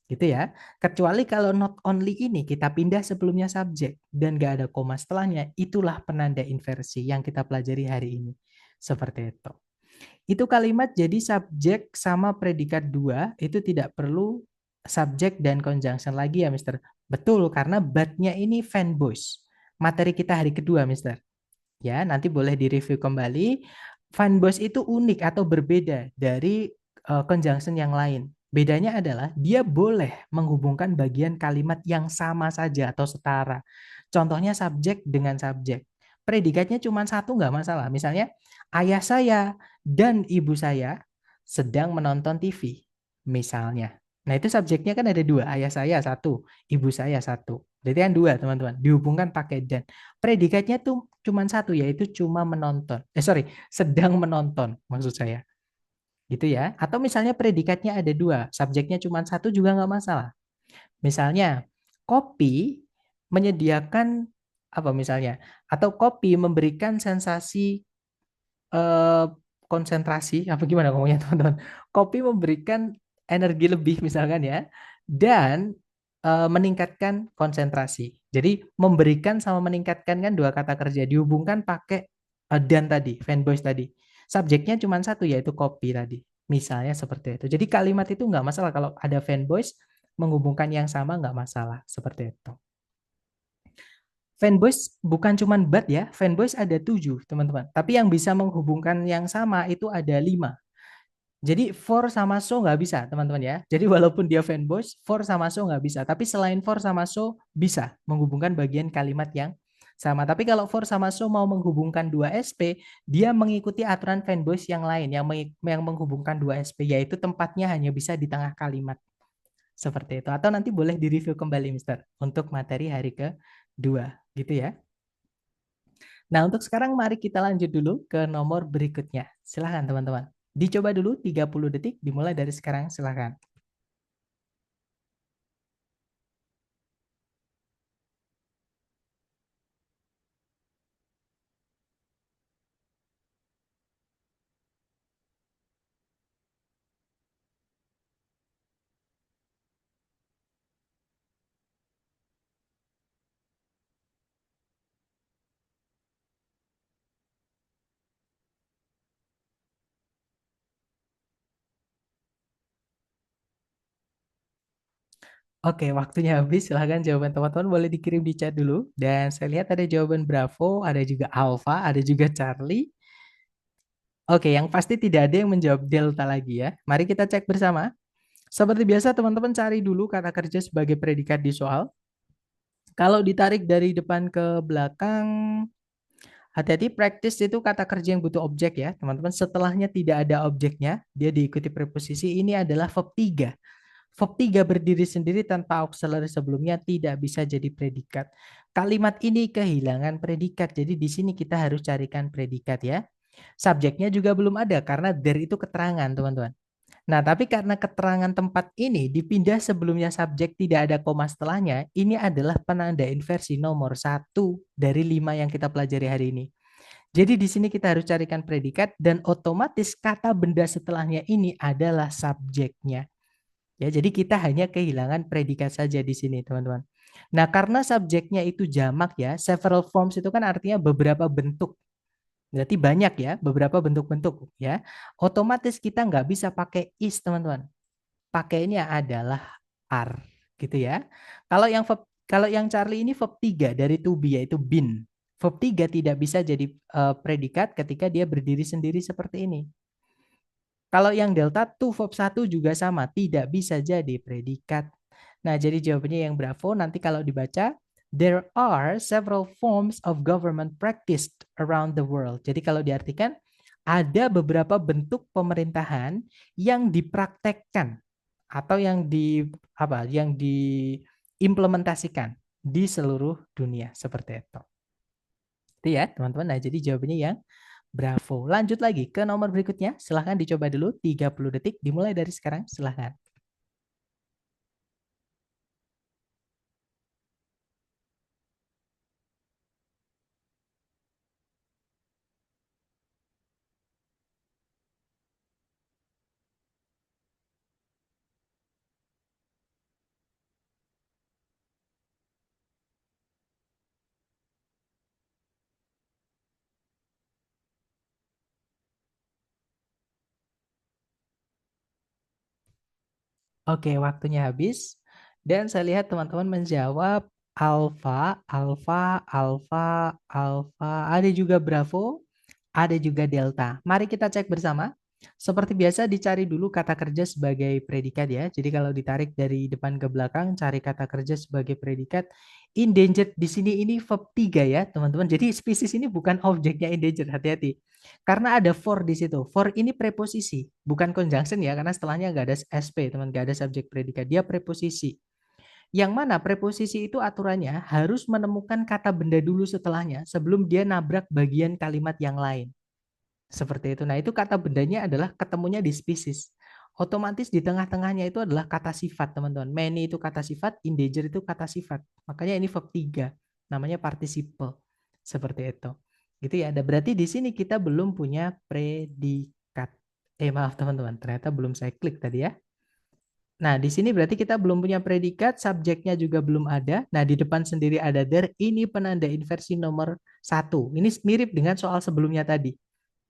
Gitu ya. Kecuali kalau not only ini kita pindah sebelumnya subjek dan nggak ada koma setelahnya, itulah penanda inversi yang kita pelajari hari ini. Seperti itu. Itu kalimat jadi subjek sama predikat dua itu tidak perlu subjek dan conjunction lagi ya, Mister. Betul, karena but-nya ini fanboys. Materi kita hari kedua, Mister. Ya, nanti boleh direview kembali. Fanboys itu unik atau berbeda dari conjunction yang lain. Bedanya adalah dia boleh menghubungkan bagian kalimat yang sama saja atau setara. Contohnya subjek dengan subjek. Predikatnya cuma satu nggak masalah. Misalnya, ayah saya dan ibu saya sedang menonton TV. Misalnya. Nah itu subjeknya kan ada dua. Ayah saya satu, ibu saya satu. Berarti kan dua teman-teman. Dihubungkan pakai dan. Predikatnya tuh cuma satu, yaitu cuma menonton. Sedang menonton maksud saya. Gitu ya. Atau misalnya predikatnya ada dua, subjeknya cuma satu juga nggak masalah. Misalnya, kopi menyediakan apa misalnya? Atau kopi memberikan sensasi eh, konsentrasi, apa gimana ngomongnya teman-teman? Kopi memberikan energi lebih misalkan ya, dan meningkatkan konsentrasi. Jadi memberikan sama meningkatkan kan dua kata kerja dihubungkan pakai dan tadi, fanboys tadi. Subjeknya cuma satu yaitu kopi tadi. Misalnya seperti itu. Jadi kalimat itu nggak masalah kalau ada fanboys menghubungkan yang sama nggak masalah seperti itu. Fanboys bukan cuma but ya, fanboys ada 7 teman-teman. Tapi yang bisa menghubungkan yang sama itu ada 5. Jadi for sama so nggak bisa teman-teman ya. Jadi walaupun dia fanboys, for sama so nggak bisa. Tapi selain for sama so bisa menghubungkan bagian kalimat yang sama. Tapi kalau for sama so mau menghubungkan dua SP, dia mengikuti aturan fanboys yang lain yang menghubungkan dua SP, yaitu tempatnya hanya bisa di tengah kalimat. Seperti itu. Atau nanti boleh direview kembali, Mister, untuk materi hari kedua. Gitu ya. Nah, untuk sekarang mari kita lanjut dulu ke nomor berikutnya. Silahkan teman-teman. Dicoba dulu 30 detik, dimulai dari sekarang, silahkan. Oke, waktunya habis. Silahkan jawaban teman-teman boleh dikirim di chat dulu. Dan saya lihat ada jawaban Bravo, ada juga Alpha, ada juga Charlie. Oke, yang pasti tidak ada yang menjawab Delta lagi ya. Mari kita cek bersama. Seperti biasa, teman-teman cari dulu kata kerja sebagai predikat di soal. Kalau ditarik dari depan ke belakang, hati-hati practice itu kata kerja yang butuh objek ya, teman-teman. Setelahnya tidak ada objeknya, dia diikuti preposisi. Ini adalah verb 3. Verb 3 berdiri sendiri tanpa auxiliary sebelumnya tidak bisa jadi predikat. Kalimat ini kehilangan predikat, jadi di sini kita harus carikan predikat ya. Subjeknya juga belum ada karena there itu keterangan, teman-teman. Nah, tapi karena keterangan tempat ini dipindah sebelumnya subjek tidak ada koma setelahnya, ini adalah penanda inversi nomor satu dari 5 yang kita pelajari hari ini. Jadi di sini kita harus carikan predikat dan otomatis kata benda setelahnya ini adalah subjeknya. Ya, jadi kita hanya kehilangan predikat saja di sini, teman-teman. Nah, karena subjeknya itu jamak ya, several forms itu kan artinya beberapa bentuk. Berarti banyak ya, beberapa bentuk-bentuk ya. Otomatis kita nggak bisa pakai is, teman-teman. Pakainya adalah are, gitu ya. Kalau yang Charlie ini verb 3 dari to be yaitu been. Verb 3 tidak bisa jadi predikat ketika dia berdiri sendiri seperti ini. Kalau yang delta to verb 1 juga sama, tidak bisa jadi predikat. Nah, jadi jawabannya yang Bravo nanti kalau dibaca, there are several forms of government practiced around the world. Jadi kalau diartikan, ada beberapa bentuk pemerintahan yang dipraktekkan atau yang diimplementasikan di seluruh dunia seperti itu. Itu ya, teman-teman. Nah, jadi jawabannya yang Bravo. Lanjut lagi ke nomor berikutnya. Silahkan dicoba dulu 30 detik dimulai dari sekarang. Silahkan. Oke, waktunya habis. Dan saya lihat teman-teman menjawab alfa, alfa, alfa, alfa. Ada juga Bravo, ada juga delta. Mari kita cek bersama. Seperti biasa dicari dulu kata kerja sebagai predikat ya. Jadi kalau ditarik dari depan ke belakang, cari kata kerja sebagai predikat. Endangered di sini ini verb 3 ya, teman-teman. Jadi spesies ini bukan objeknya endangered, hati-hati. Karena ada for di situ. For ini preposisi, bukan conjunction ya, karena setelahnya nggak ada SP, teman, nggak ada subjek predikat. Dia preposisi. Yang mana preposisi itu aturannya harus menemukan kata benda dulu setelahnya sebelum dia nabrak bagian kalimat yang lain. Seperti itu. Nah, itu kata bendanya adalah ketemunya di spesies. Otomatis di tengah-tengahnya itu adalah kata sifat, teman-teman. Many itu kata sifat, endanger itu kata sifat. Makanya ini verb 3. Namanya participle. Seperti itu. Gitu ya. Ada berarti di sini kita belum punya predikat. Maaf teman-teman, ternyata belum saya klik tadi ya. Nah, di sini berarti kita belum punya predikat, subjeknya juga belum ada. Nah, di depan sendiri ada there. Ini penanda inversi nomor satu. Ini mirip dengan soal sebelumnya tadi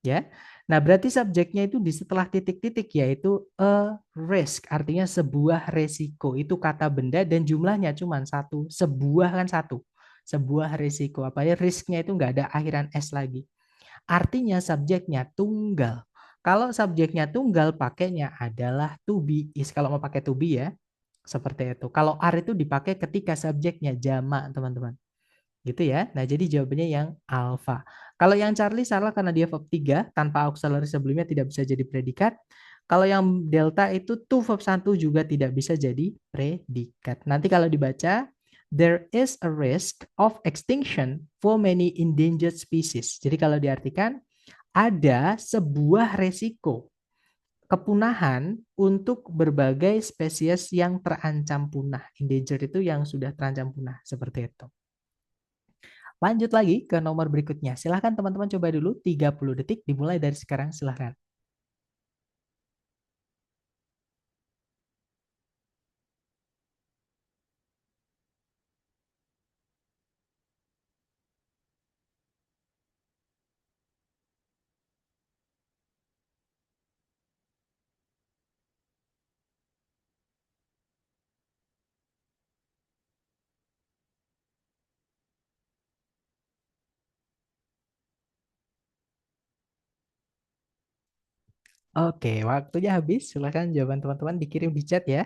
ya. Nah, berarti subjeknya itu di setelah titik-titik yaitu a risk, artinya sebuah resiko. Itu kata benda dan jumlahnya cuma satu. Sebuah kan satu. Sebuah resiko. Apa ya? Risknya itu nggak ada akhiran S lagi. Artinya subjeknya tunggal. Kalau subjeknya tunggal pakainya adalah to be is. Kalau mau pakai to be ya. Seperti itu. Kalau are itu dipakai ketika subjeknya jamak, teman-teman. Gitu ya. Nah, jadi jawabannya yang alfa. Kalau yang Charlie salah karena dia verb 3 tanpa auxiliary sebelumnya tidak bisa jadi predikat. Kalau yang delta itu to verb 1 juga tidak bisa jadi predikat. Nanti kalau dibaca, there is a risk of extinction for many endangered species. Jadi kalau diartikan, ada sebuah resiko kepunahan untuk berbagai spesies yang terancam punah. Endangered itu yang sudah terancam punah. Seperti itu. Lanjut lagi ke nomor berikutnya. Silahkan teman-teman coba dulu 30 detik dimulai dari sekarang silahkan. Oke, waktunya habis. Silahkan jawaban teman-teman dikirim di chat ya.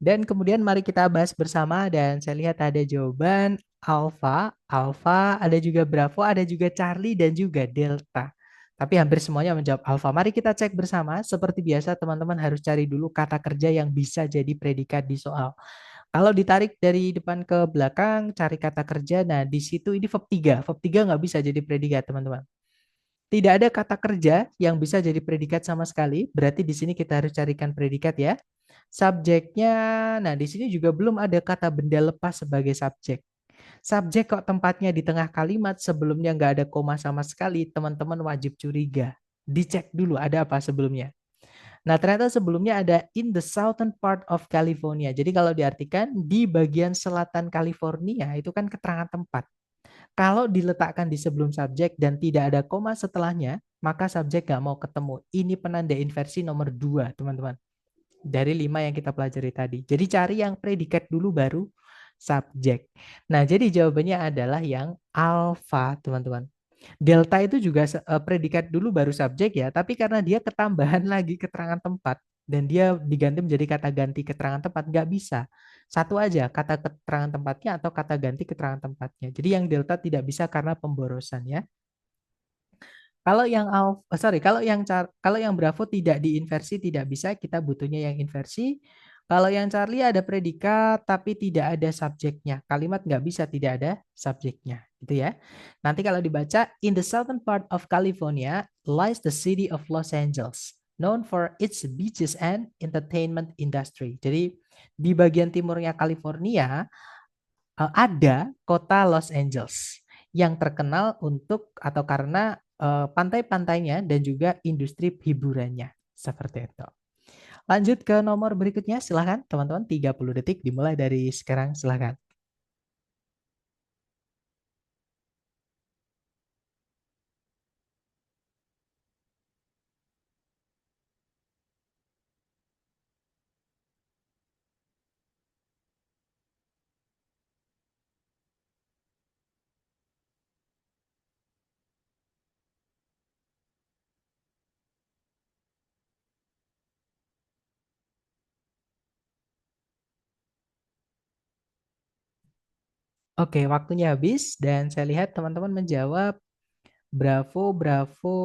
Dan kemudian mari kita bahas bersama dan saya lihat ada jawaban Alpha, Alpha, ada juga Bravo, ada juga Charlie dan juga Delta. Tapi hampir semuanya menjawab Alpha. Mari kita cek bersama. Seperti biasa teman-teman harus cari dulu kata kerja yang bisa jadi predikat di soal. Kalau ditarik dari depan ke belakang, cari kata kerja. Nah, di situ ini verb 3. Verb 3 nggak bisa jadi predikat, teman-teman. Tidak ada kata kerja yang bisa jadi predikat sama sekali. Berarti di sini kita harus carikan predikat ya. Subjeknya, nah di sini juga belum ada kata benda lepas sebagai subjek. Subjek kok tempatnya di tengah kalimat, sebelumnya nggak ada koma sama sekali, teman-teman wajib curiga. Dicek dulu ada apa sebelumnya. Nah ternyata sebelumnya ada in the southern part of California. Jadi kalau diartikan di bagian selatan California itu kan keterangan tempat. Kalau diletakkan di sebelum subjek dan tidak ada koma setelahnya, maka subjek nggak mau ketemu. Ini penanda inversi nomor 2, teman-teman. Dari 5 yang kita pelajari tadi. Jadi cari yang predikat dulu baru subjek. Nah, jadi jawabannya adalah yang alfa, teman-teman. Delta itu juga predikat dulu baru subjek ya, tapi karena dia ketambahan lagi keterangan tempat dan dia diganti menjadi kata ganti keterangan tempat, nggak bisa. Satu aja kata keterangan tempatnya atau kata ganti keterangan tempatnya. Jadi yang delta tidak bisa karena pemborosan ya. Kalau yang kalau yang Bravo tidak diinversi tidak bisa, kita butuhnya yang inversi. Kalau yang Charlie ada predikat tapi tidak ada subjeknya. Kalimat nggak bisa tidak ada subjeknya, gitu ya. Nanti kalau dibaca, in the southern part of California lies the city of Los Angeles, known for its beaches and entertainment industry. Jadi di bagian timurnya California ada kota Los Angeles yang terkenal untuk atau karena pantai-pantainya dan juga industri hiburannya. Seperti itu. Lanjut ke nomor berikutnya, silahkan teman-teman 30 detik dimulai dari sekarang, silahkan. Oke, waktunya habis dan saya lihat teman-teman menjawab Bravo, Bravo,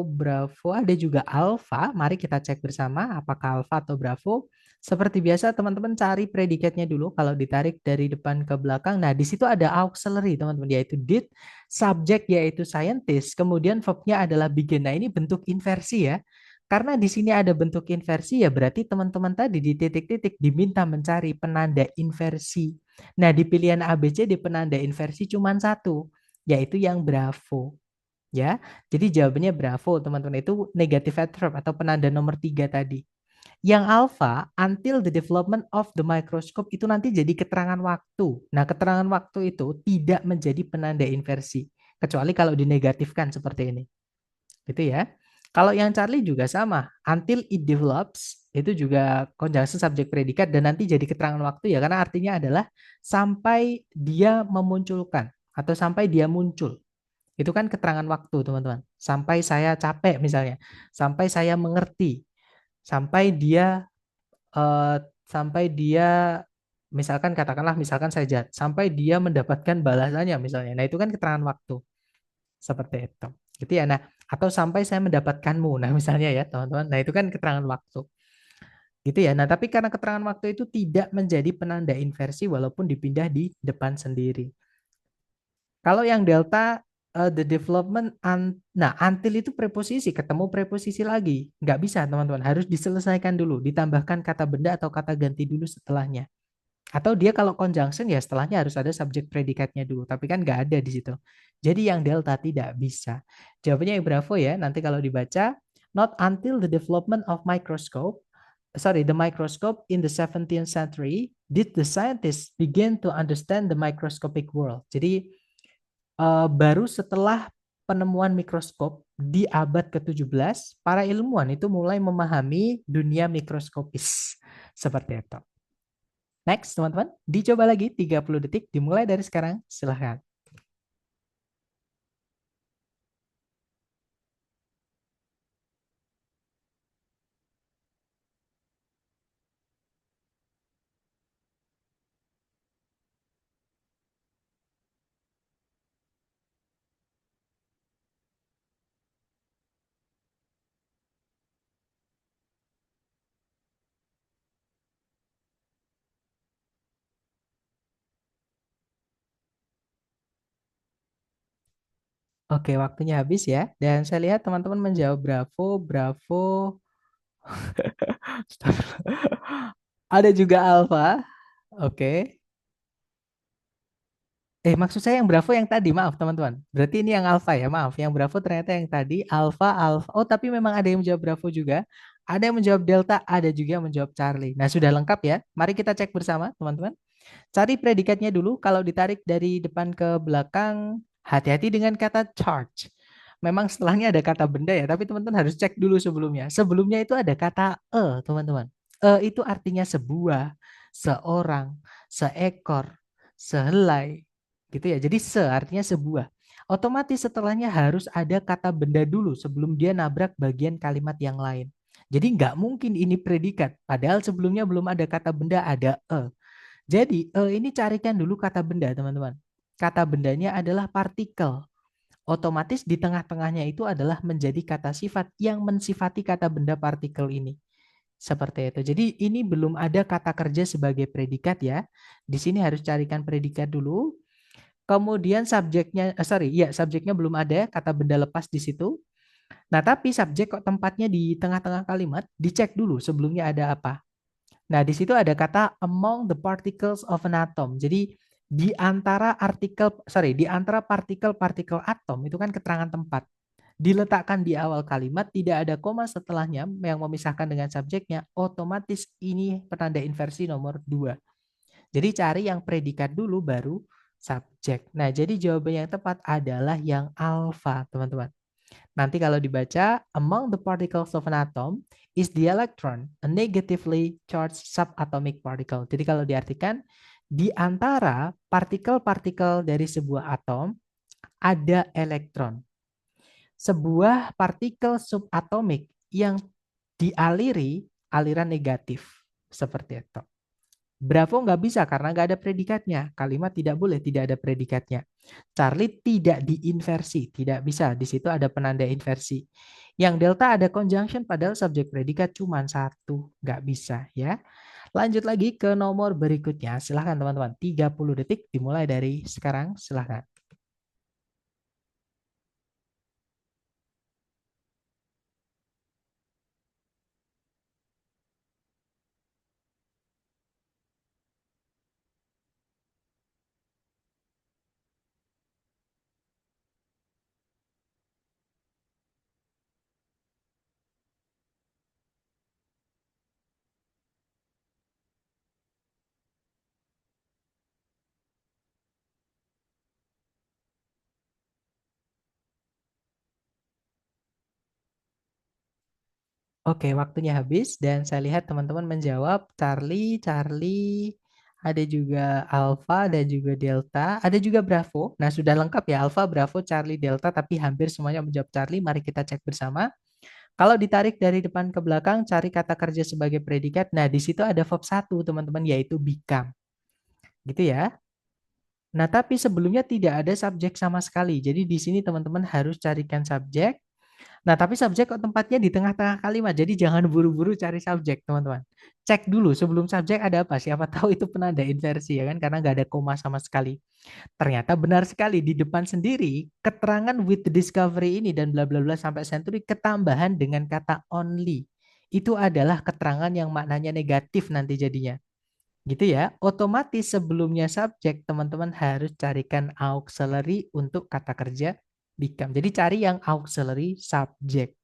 Bravo. Ada juga Alpha. Mari kita cek bersama apakah Alpha atau Bravo. Seperti biasa teman-teman cari predikatnya dulu kalau ditarik dari depan ke belakang. Nah, di situ ada auxiliary teman-teman yaitu did, subject yaitu scientist, kemudian verbnya adalah begin. Nah, ini bentuk inversi ya. Karena di sini ada bentuk inversi ya berarti teman-teman tadi di titik-titik diminta mencari penanda inversi. Nah, di pilihan ABC di penanda inversi cuma satu, yaitu yang Bravo. Ya, jadi jawabannya Bravo, teman-teman. Itu negative adverb atau penanda nomor 3 tadi. Yang alpha, until the development of the microscope itu nanti jadi keterangan waktu. Nah, keterangan waktu itu tidak menjadi penanda inversi. Kecuali kalau dinegatifkan seperti ini. Gitu ya. Kalau yang Charlie juga sama. Until it develops, itu juga conjunction subject predikat dan nanti jadi keterangan waktu ya. Karena artinya adalah sampai dia memunculkan atau sampai dia muncul. Itu kan keterangan waktu, teman-teman. Sampai saya capek misalnya, sampai saya mengerti, sampai dia eh, sampai dia misalkan katakanlah misalkan saya jahat, sampai dia mendapatkan balasannya misalnya. Nah, itu kan keterangan waktu. Seperti itu. Gitu ya. Nah, atau sampai saya mendapatkanmu. Nah, misalnya ya, teman-teman. Nah, itu kan keterangan waktu. Gitu ya. Nah, tapi karena keterangan waktu itu tidak menjadi penanda inversi walaupun dipindah di depan sendiri. Kalau yang delta the development nah until itu preposisi ketemu preposisi lagi nggak bisa teman-teman harus diselesaikan dulu ditambahkan kata benda atau kata ganti dulu setelahnya atau dia kalau conjunction ya setelahnya harus ada subjek predikatnya dulu tapi kan nggak ada di situ jadi yang delta tidak bisa jawabannya yang bravo ya nanti kalau dibaca not until the development of the microscope in the 17th century did the scientists begin to understand the microscopic world jadi baru setelah penemuan mikroskop di abad ke-17, para ilmuwan itu mulai memahami dunia mikroskopis. Seperti itu. Next, teman-teman. Dicoba lagi 30 detik, dimulai dari sekarang. Silahkan. Oke, waktunya habis ya. Dan saya lihat teman-teman menjawab Bravo, Bravo. Ada juga Alfa. Oke. Maksud saya yang Bravo yang tadi, maaf teman-teman. Berarti ini yang Alfa ya, maaf. Yang Bravo ternyata yang tadi Alfa, Alfa. Oh, tapi memang ada yang menjawab Bravo juga. Ada yang menjawab Delta, ada juga yang menjawab Charlie. Nah, sudah lengkap ya. Mari kita cek bersama, teman-teman. Cari predikatnya dulu. Kalau ditarik dari depan ke belakang, hati-hati dengan kata charge. Memang setelahnya ada kata benda ya, tapi teman-teman harus cek dulu sebelumnya. Sebelumnya itu ada kata teman-teman. Itu artinya sebuah, seorang, seekor, sehelai, gitu ya. Jadi artinya sebuah. Otomatis setelahnya harus ada kata benda dulu sebelum dia nabrak bagian kalimat yang lain. Jadi nggak mungkin ini predikat. Padahal sebelumnya belum ada kata benda, ada Jadi ini carikan dulu kata benda teman-teman. Kata bendanya adalah partikel. Otomatis di tengah-tengahnya itu adalah menjadi kata sifat yang mensifati kata benda partikel ini. Seperti itu. Jadi ini belum ada kata kerja sebagai predikat ya. Di sini harus carikan predikat dulu. Kemudian subjeknya, subjeknya belum ada, kata benda lepas di situ. Nah, tapi subjek kok tempatnya di tengah-tengah kalimat, dicek dulu sebelumnya ada apa. Nah, di situ ada kata among the particles of an atom. Jadi di antara partikel-partikel atom itu kan keterangan tempat. Diletakkan di awal kalimat, tidak ada koma setelahnya yang memisahkan dengan subjeknya, otomatis ini penanda inversi nomor 2. Jadi cari yang predikat dulu baru subjek. Nah, jadi jawaban yang tepat adalah yang alfa, teman-teman. Nanti kalau dibaca, among the particles of an atom is the electron, a negatively charged subatomic particle. Jadi kalau diartikan, di antara partikel-partikel dari sebuah atom ada elektron. Sebuah partikel subatomik yang dialiri aliran negatif. Seperti itu. Bravo nggak bisa karena nggak ada predikatnya. Kalimat tidak boleh tidak ada predikatnya. Charlie tidak diinversi, tidak bisa. Di situ ada penanda inversi. Yang delta ada conjunction padahal subjek predikat cuma satu, nggak bisa ya. Lanjut lagi ke nomor berikutnya. Silahkan teman-teman. 30 detik dimulai dari sekarang. Silahkan. Oke, waktunya habis dan saya lihat teman-teman menjawab Charlie, Charlie, ada juga Alpha dan juga Delta, ada juga Bravo. Nah, sudah lengkap ya Alpha, Bravo, Charlie, Delta, tapi hampir semuanya menjawab Charlie. Mari kita cek bersama. Kalau ditarik dari depan ke belakang, cari kata kerja sebagai predikat. Nah, di situ ada verb satu, teman-teman, yaitu become. Gitu ya. Nah, tapi sebelumnya tidak ada subjek sama sekali. Jadi di sini teman-teman harus carikan subjek. Nah, tapi subjek kok tempatnya di tengah-tengah kalimat. Jadi jangan buru-buru cari subjek, teman-teman. Cek dulu sebelum subjek ada apa. Siapa tahu itu penanda inversi ya kan, karena nggak ada koma sama sekali. Ternyata benar sekali di depan sendiri keterangan with the discovery ini dan bla bla bla sampai century ketambahan dengan kata only. Itu adalah keterangan yang maknanya negatif nanti jadinya. Gitu ya. Otomatis sebelumnya subjek teman-teman harus carikan auxiliary untuk kata kerja become. Jadi cari yang auxiliary subject.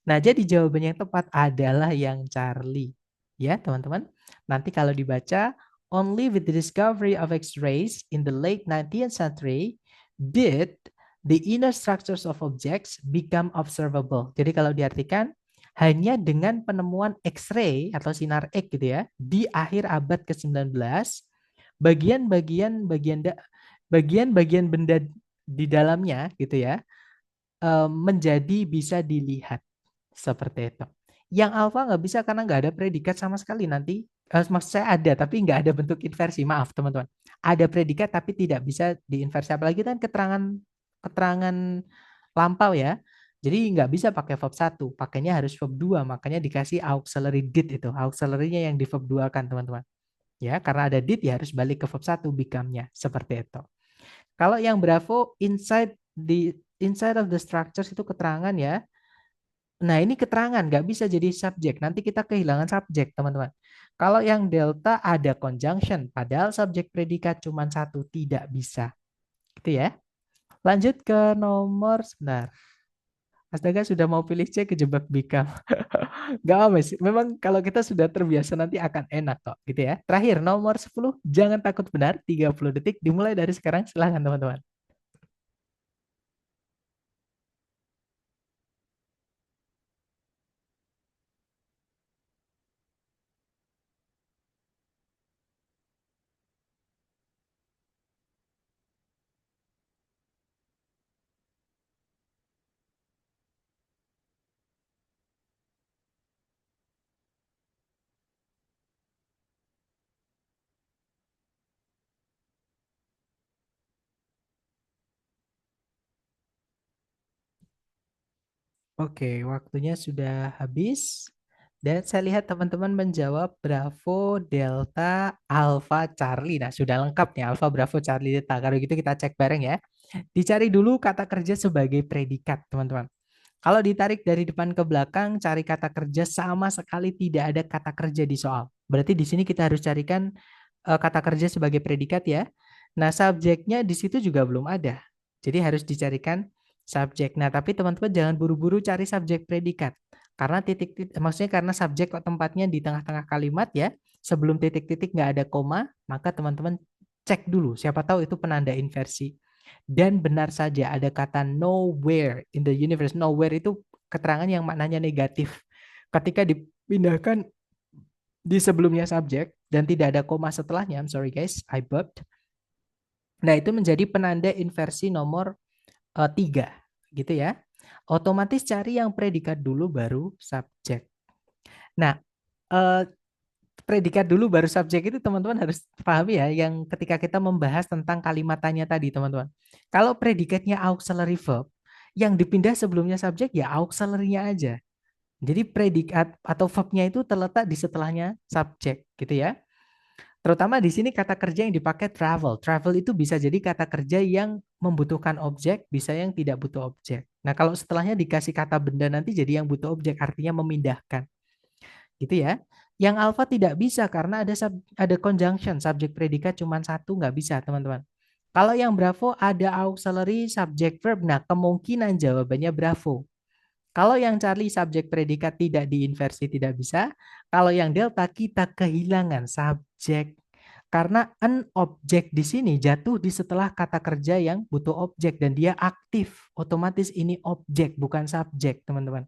Nah, jadi jawabannya yang tepat adalah yang Charlie. Ya, teman-teman. Nanti kalau dibaca, only with the discovery of X-rays in the late 19th century did the inner structures of objects become observable. Jadi kalau diartikan, hanya dengan penemuan X-ray atau sinar X gitu ya, di akhir abad ke-19, bagian-bagian benda di dalamnya gitu ya, menjadi bisa dilihat. Seperti itu. Yang alfa nggak bisa karena nggak ada predikat sama sekali nanti. Maksud saya ada, tapi nggak ada bentuk inversi. Maaf teman-teman. Ada predikat tapi tidak bisa diinversi. Apalagi kan keterangan keterangan lampau ya. Jadi nggak bisa pakai verb satu, pakainya harus verb 2. Makanya dikasih auxiliary did itu. Auxiliary-nya yang di verb 2 kan teman-teman. Ya, karena ada did ya harus balik ke verb satu become-nya. Seperti itu. Kalau yang Bravo inside the inside of the structures itu keterangan ya. Nah, ini keterangan, nggak bisa jadi subjek. Nanti kita kehilangan subjek, teman-teman. Kalau yang delta ada conjunction, padahal subjek predikat cuma satu, tidak bisa. Gitu ya. Lanjut ke nomor, sebentar. Astaga, sudah mau pilih C, kejebak Bikam. Nggak apa sih. Memang kalau kita sudah terbiasa nanti akan enak kok. Gitu ya. Terakhir, nomor 10, jangan takut benar. 30 detik, dimulai dari sekarang. Silahkan, teman-teman. Oke, waktunya sudah habis. Dan saya lihat teman-teman menjawab Bravo, Delta, Alpha, Charlie. Nah, sudah lengkap nih Alpha, Bravo, Charlie, Delta. Kalau gitu kita cek bareng ya. Dicari dulu kata kerja sebagai predikat, teman-teman. Kalau ditarik dari depan ke belakang, cari kata kerja sama sekali tidak ada kata kerja di soal. Berarti di sini kita harus carikan kata kerja sebagai predikat ya. Nah, subjeknya di situ juga belum ada. Jadi harus dicarikan subjek. Nah, tapi teman-teman jangan buru-buru cari subjek predikat. Karena titik-titik, maksudnya karena subjek kok tempatnya di tengah-tengah kalimat ya. Sebelum titik-titik nggak ada koma, maka teman-teman cek dulu. Siapa tahu itu penanda inversi. Dan benar saja ada kata nowhere in the universe. Nowhere itu keterangan yang maknanya negatif. Ketika dipindahkan di sebelumnya subjek dan tidak ada koma setelahnya, I'm sorry guys, I burped. Nah, itu menjadi penanda inversi nomor 3, gitu ya. Otomatis cari yang predikat dulu baru subjek. Nah, eh, predikat dulu baru subjek itu teman-teman harus pahami ya, yang ketika kita membahas tentang kalimat tanya tadi, teman-teman. Kalau predikatnya auxiliary verb, yang dipindah sebelumnya subjek ya auxiliary-nya aja. Jadi predikat atau verbnya itu terletak di setelahnya subjek, gitu ya. Terutama di sini kata kerja yang dipakai travel. Travel itu bisa jadi kata kerja yang membutuhkan objek, bisa yang tidak butuh objek. Nah, kalau setelahnya dikasih kata benda nanti jadi yang butuh objek, artinya memindahkan. Gitu ya. Yang alpha tidak bisa karena ada conjunction, subjek predikat cuma satu, nggak bisa, teman-teman. Kalau yang bravo ada auxiliary subject verb, nah kemungkinan jawabannya bravo. Kalau yang Charlie subjek predikat tidak diinversi tidak bisa. Kalau yang delta kita kehilangan subjek. Karena an objek di sini jatuh di setelah kata kerja yang butuh objek dan dia aktif. Otomatis ini objek bukan subjek, teman-teman.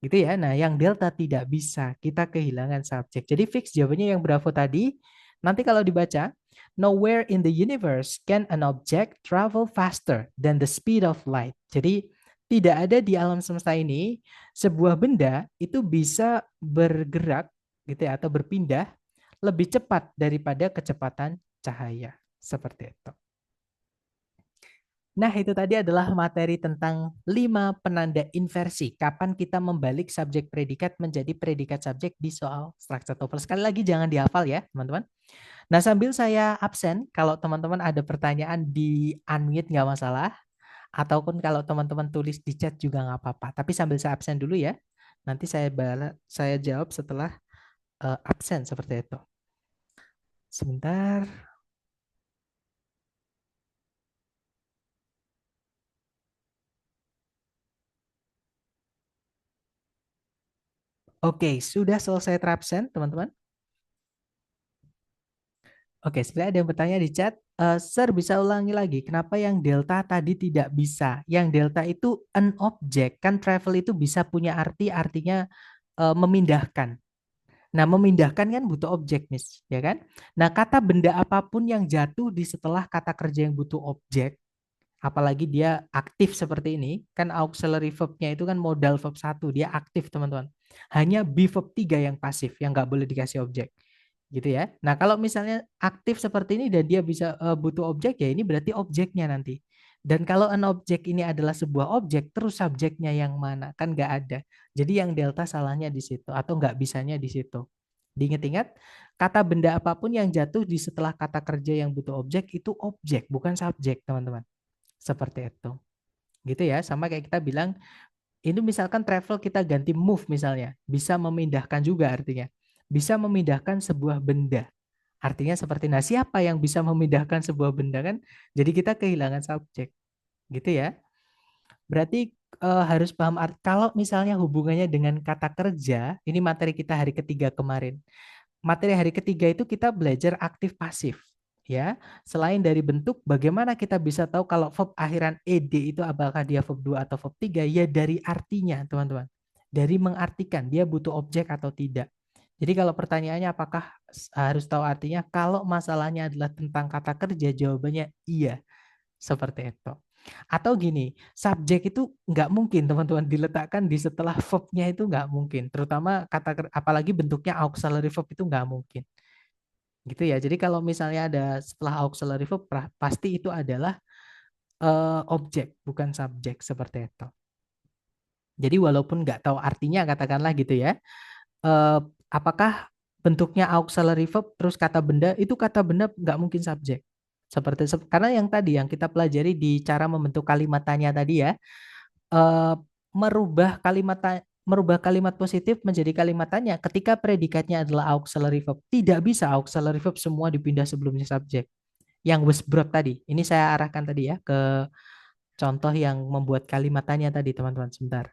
Gitu ya. Nah, yang delta tidak bisa. Kita kehilangan subjek. Jadi fix jawabannya yang bravo tadi. Nanti kalau dibaca, nowhere in the universe can an object travel faster than the speed of light. Jadi tidak ada di alam semesta ini sebuah benda itu bisa bergerak gitu ya atau berpindah lebih cepat daripada kecepatan cahaya. Seperti itu. Nah, itu tadi adalah materi tentang 5 penanda inversi. Kapan kita membalik subjek predikat menjadi predikat subjek di soal structure TOEFL. Sekali lagi jangan dihafal ya, teman-teman. Nah, sambil saya absen, kalau teman-teman ada pertanyaan di unmute nggak masalah. Ataupun kalau teman-teman tulis di chat juga nggak apa-apa. Tapi sambil saya absen dulu ya. Nanti saya jawab setelah absen seperti itu. Sebentar. Oke, sudah selesai terabsen, teman-teman. Oke, sebenarnya ada yang bertanya di chat, Sir bisa ulangi lagi, kenapa yang delta tadi tidak bisa? Yang delta itu an object, kan travel itu bisa punya artinya memindahkan. Nah, memindahkan kan butuh objek, Miss, ya kan? Nah, kata benda apapun yang jatuh di setelah kata kerja yang butuh objek, apalagi dia aktif seperti ini, kan auxiliary verb-nya itu kan modal verb satu, dia aktif, teman-teman. Hanya be verb 3 yang pasif, yang nggak boleh dikasih objek gitu ya. Nah, kalau misalnya aktif seperti ini dan dia bisa butuh objek ya ini berarti objeknya nanti. Dan kalau an objek ini adalah sebuah objek, terus subjeknya yang mana? Kan nggak ada. Jadi yang delta salahnya di situ atau nggak bisanya di situ. Diingat-ingat, kata benda apapun yang jatuh di setelah kata kerja yang butuh objek itu objek, bukan subjek, teman-teman. Seperti itu. Gitu ya, sama kayak kita bilang, ini misalkan travel kita ganti move misalnya, bisa memindahkan juga artinya. Bisa memindahkan sebuah benda. Artinya seperti, nah siapa yang bisa memindahkan sebuah benda kan? Jadi kita kehilangan subjek, gitu ya. Berarti harus paham kalau misalnya hubungannya dengan kata kerja, ini materi kita hari ketiga kemarin. Materi hari ketiga itu kita belajar aktif pasif. Ya, selain dari bentuk, bagaimana kita bisa tahu kalau verb akhiran ed itu apakah dia verb 2 atau verb 3? Ya dari artinya, teman-teman. Dari mengartikan dia butuh objek atau tidak. Jadi kalau pertanyaannya apakah harus tahu artinya? Kalau masalahnya adalah tentang kata kerja, jawabannya iya. Seperti itu. Atau gini, subjek itu nggak mungkin teman-teman diletakkan di setelah verb-nya itu nggak mungkin. Terutama apalagi bentuknya auxiliary verb itu nggak mungkin. Gitu ya. Jadi kalau misalnya ada setelah auxiliary verb, pasti itu adalah objek, bukan subjek seperti itu. Jadi walaupun nggak tahu artinya katakanlah gitu ya, eh, apakah bentuknya auxiliary verb terus kata benda itu kata benda nggak mungkin subjek seperti karena yang tadi yang kita pelajari di cara membentuk kalimat tanya tadi ya, eh, merubah kalimat positif menjadi kalimat tanya ketika predikatnya adalah auxiliary verb. Tidak bisa auxiliary verb semua dipindah sebelumnya subjek. Yang was brought tadi, ini saya arahkan tadi ya ke contoh yang membuat kalimat tanya tadi teman-teman sebentar.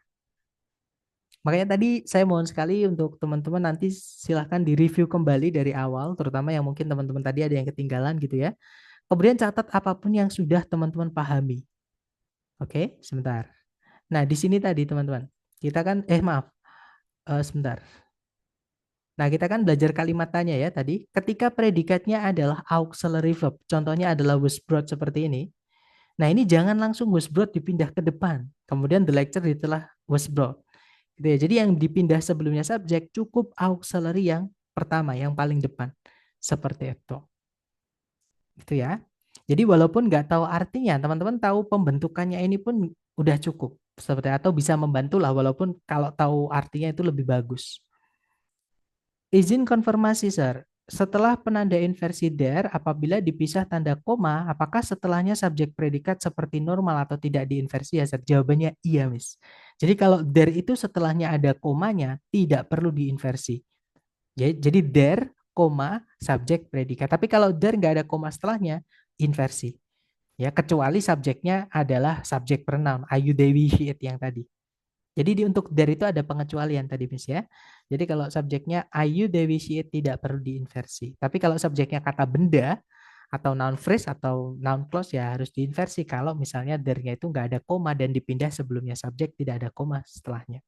Makanya tadi saya mohon sekali untuk teman-teman nanti silahkan direview kembali dari awal, terutama yang mungkin teman-teman tadi ada yang ketinggalan gitu ya. Kemudian catat apapun yang sudah teman-teman pahami. Oke, sebentar. Nah, di sini tadi teman-teman, kita kan, maaf, sebentar. Nah, kita kan belajar kalimat tanya ya tadi. Ketika predikatnya adalah auxiliary verb, contohnya adalah was brought seperti ini. Nah, ini jangan langsung was brought dipindah ke depan. Kemudian the lecture itulah was brought. Gitu ya. Jadi yang dipindah sebelumnya subjek cukup auxiliary yang pertama, yang paling depan. Seperti itu. Gitu ya. Jadi walaupun nggak tahu artinya, teman-teman tahu pembentukannya ini pun udah cukup. Seperti atau bisa membantu lah walaupun kalau tahu artinya itu lebih bagus. Izin konfirmasi, Sir. Setelah penanda inversi there, apabila dipisah tanda koma, apakah setelahnya subjek predikat seperti normal atau tidak diinversi ya, Sir? Jawabannya iya, Miss. Jadi kalau there itu setelahnya ada komanya, tidak perlu diinversi. Jadi there, koma, subjek predikat. Tapi kalau there nggak ada koma setelahnya, inversi. Ya, kecuali subjeknya adalah subjek pronoun, Ayu Dewi she it yang tadi. Jadi untuk there itu ada pengecualian tadi Miss ya. Jadi kalau subjeknya Ayu Dewi she it tidak perlu diinversi. Tapi kalau subjeknya kata benda atau noun phrase atau noun clause ya harus diinversi kalau misalnya there-nya itu nggak ada koma dan dipindah sebelumnya subjek tidak ada koma setelahnya.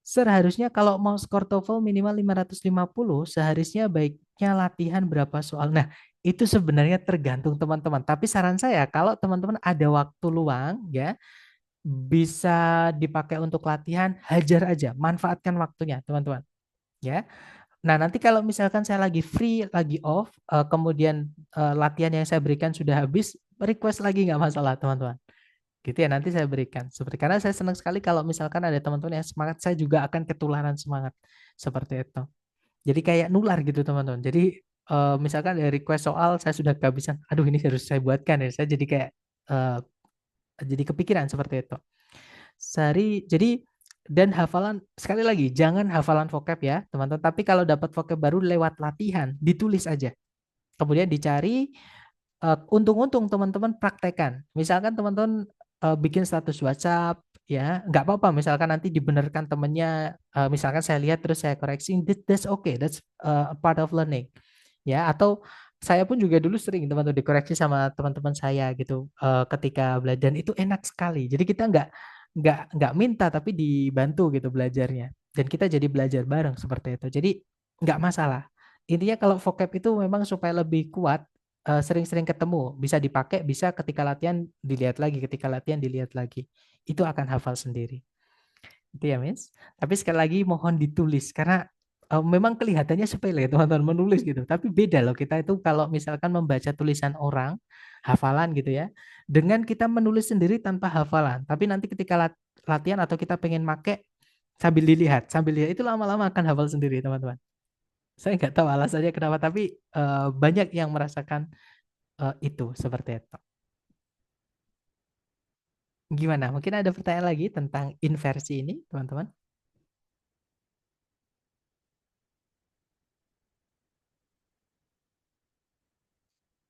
Seharusnya kalau mau skor TOEFL minimal 550, seharusnya baiknya latihan berapa soal. Nah, itu sebenarnya tergantung teman-teman. Tapi saran saya kalau teman-teman ada waktu luang ya, bisa dipakai untuk latihan, hajar aja, manfaatkan waktunya, teman-teman. Ya. Nah, nanti kalau misalkan saya lagi free, lagi off, kemudian latihan yang saya berikan sudah habis, request lagi nggak masalah, teman-teman. Gitu ya, nanti saya berikan. Seperti karena saya senang sekali kalau misalkan ada teman-teman yang semangat, saya juga akan ketularan semangat. Seperti itu. Jadi kayak nular gitu, teman-teman. Jadi misalkan ada request soal, saya sudah kehabisan. Aduh, ini harus saya buatkan ya. Saya jadi kayak eh, jadi kepikiran seperti itu. Jadi dan hafalan sekali lagi jangan hafalan vocab ya teman-teman. Tapi kalau dapat vocab baru lewat latihan, ditulis aja. Kemudian dicari. Untung-untung teman-teman praktekan. Misalkan teman-teman bikin status WhatsApp, ya nggak apa-apa. Misalkan nanti dibenarkan temennya, misalkan saya lihat terus saya koreksi, that's okay, that's a part of learning. Ya, atau saya pun juga dulu sering teman-teman dikoreksi sama teman-teman saya gitu ketika belajar dan itu enak sekali. Jadi kita nggak minta tapi dibantu gitu belajarnya dan kita jadi belajar bareng seperti itu. Jadi nggak masalah. Intinya kalau vocab itu memang supaya lebih kuat sering-sering ketemu, bisa dipakai, bisa ketika latihan dilihat lagi, ketika latihan dilihat lagi. Itu akan hafal sendiri. Itu ya, Miss. Tapi sekali lagi mohon ditulis karena memang kelihatannya sepele teman-teman menulis gitu. Tapi beda loh kita itu kalau misalkan membaca tulisan orang, hafalan gitu ya, dengan kita menulis sendiri tanpa hafalan. Tapi nanti ketika latihan atau kita pengen make sambil lihat itu lama-lama akan hafal sendiri teman-teman. Saya nggak tahu alasannya kenapa, tapi banyak yang merasakan itu seperti itu. Gimana? Mungkin ada pertanyaan lagi tentang inversi ini, teman-teman?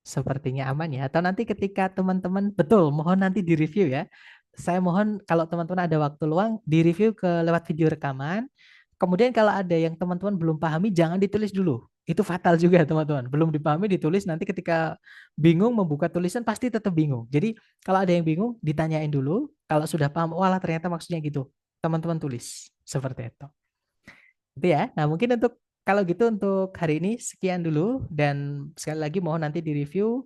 Sepertinya aman ya. Atau nanti ketika teman-teman, betul, mohon nanti di-review ya. Saya mohon kalau teman-teman ada waktu luang, di-review ke lewat video rekaman. Kemudian kalau ada yang teman-teman belum pahami, jangan ditulis dulu. Itu fatal juga teman-teman. Belum dipahami, ditulis. Nanti ketika bingung membuka tulisan, pasti tetap bingung. Jadi kalau ada yang bingung, ditanyain dulu. Kalau sudah paham, walah ternyata maksudnya gitu. Teman-teman tulis. Seperti itu. Itu ya. Nah, mungkin untuk kalau gitu untuk hari ini sekian dulu dan sekali lagi mohon nanti di-review.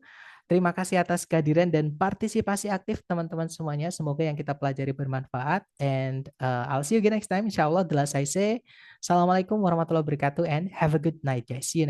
Terima kasih atas kehadiran dan partisipasi aktif teman-teman semuanya. Semoga yang kita pelajari bermanfaat. And I'll see you again next time. Insya Allah, the last I say. Assalamualaikum warahmatullahi wabarakatuh and have a good night guys. See you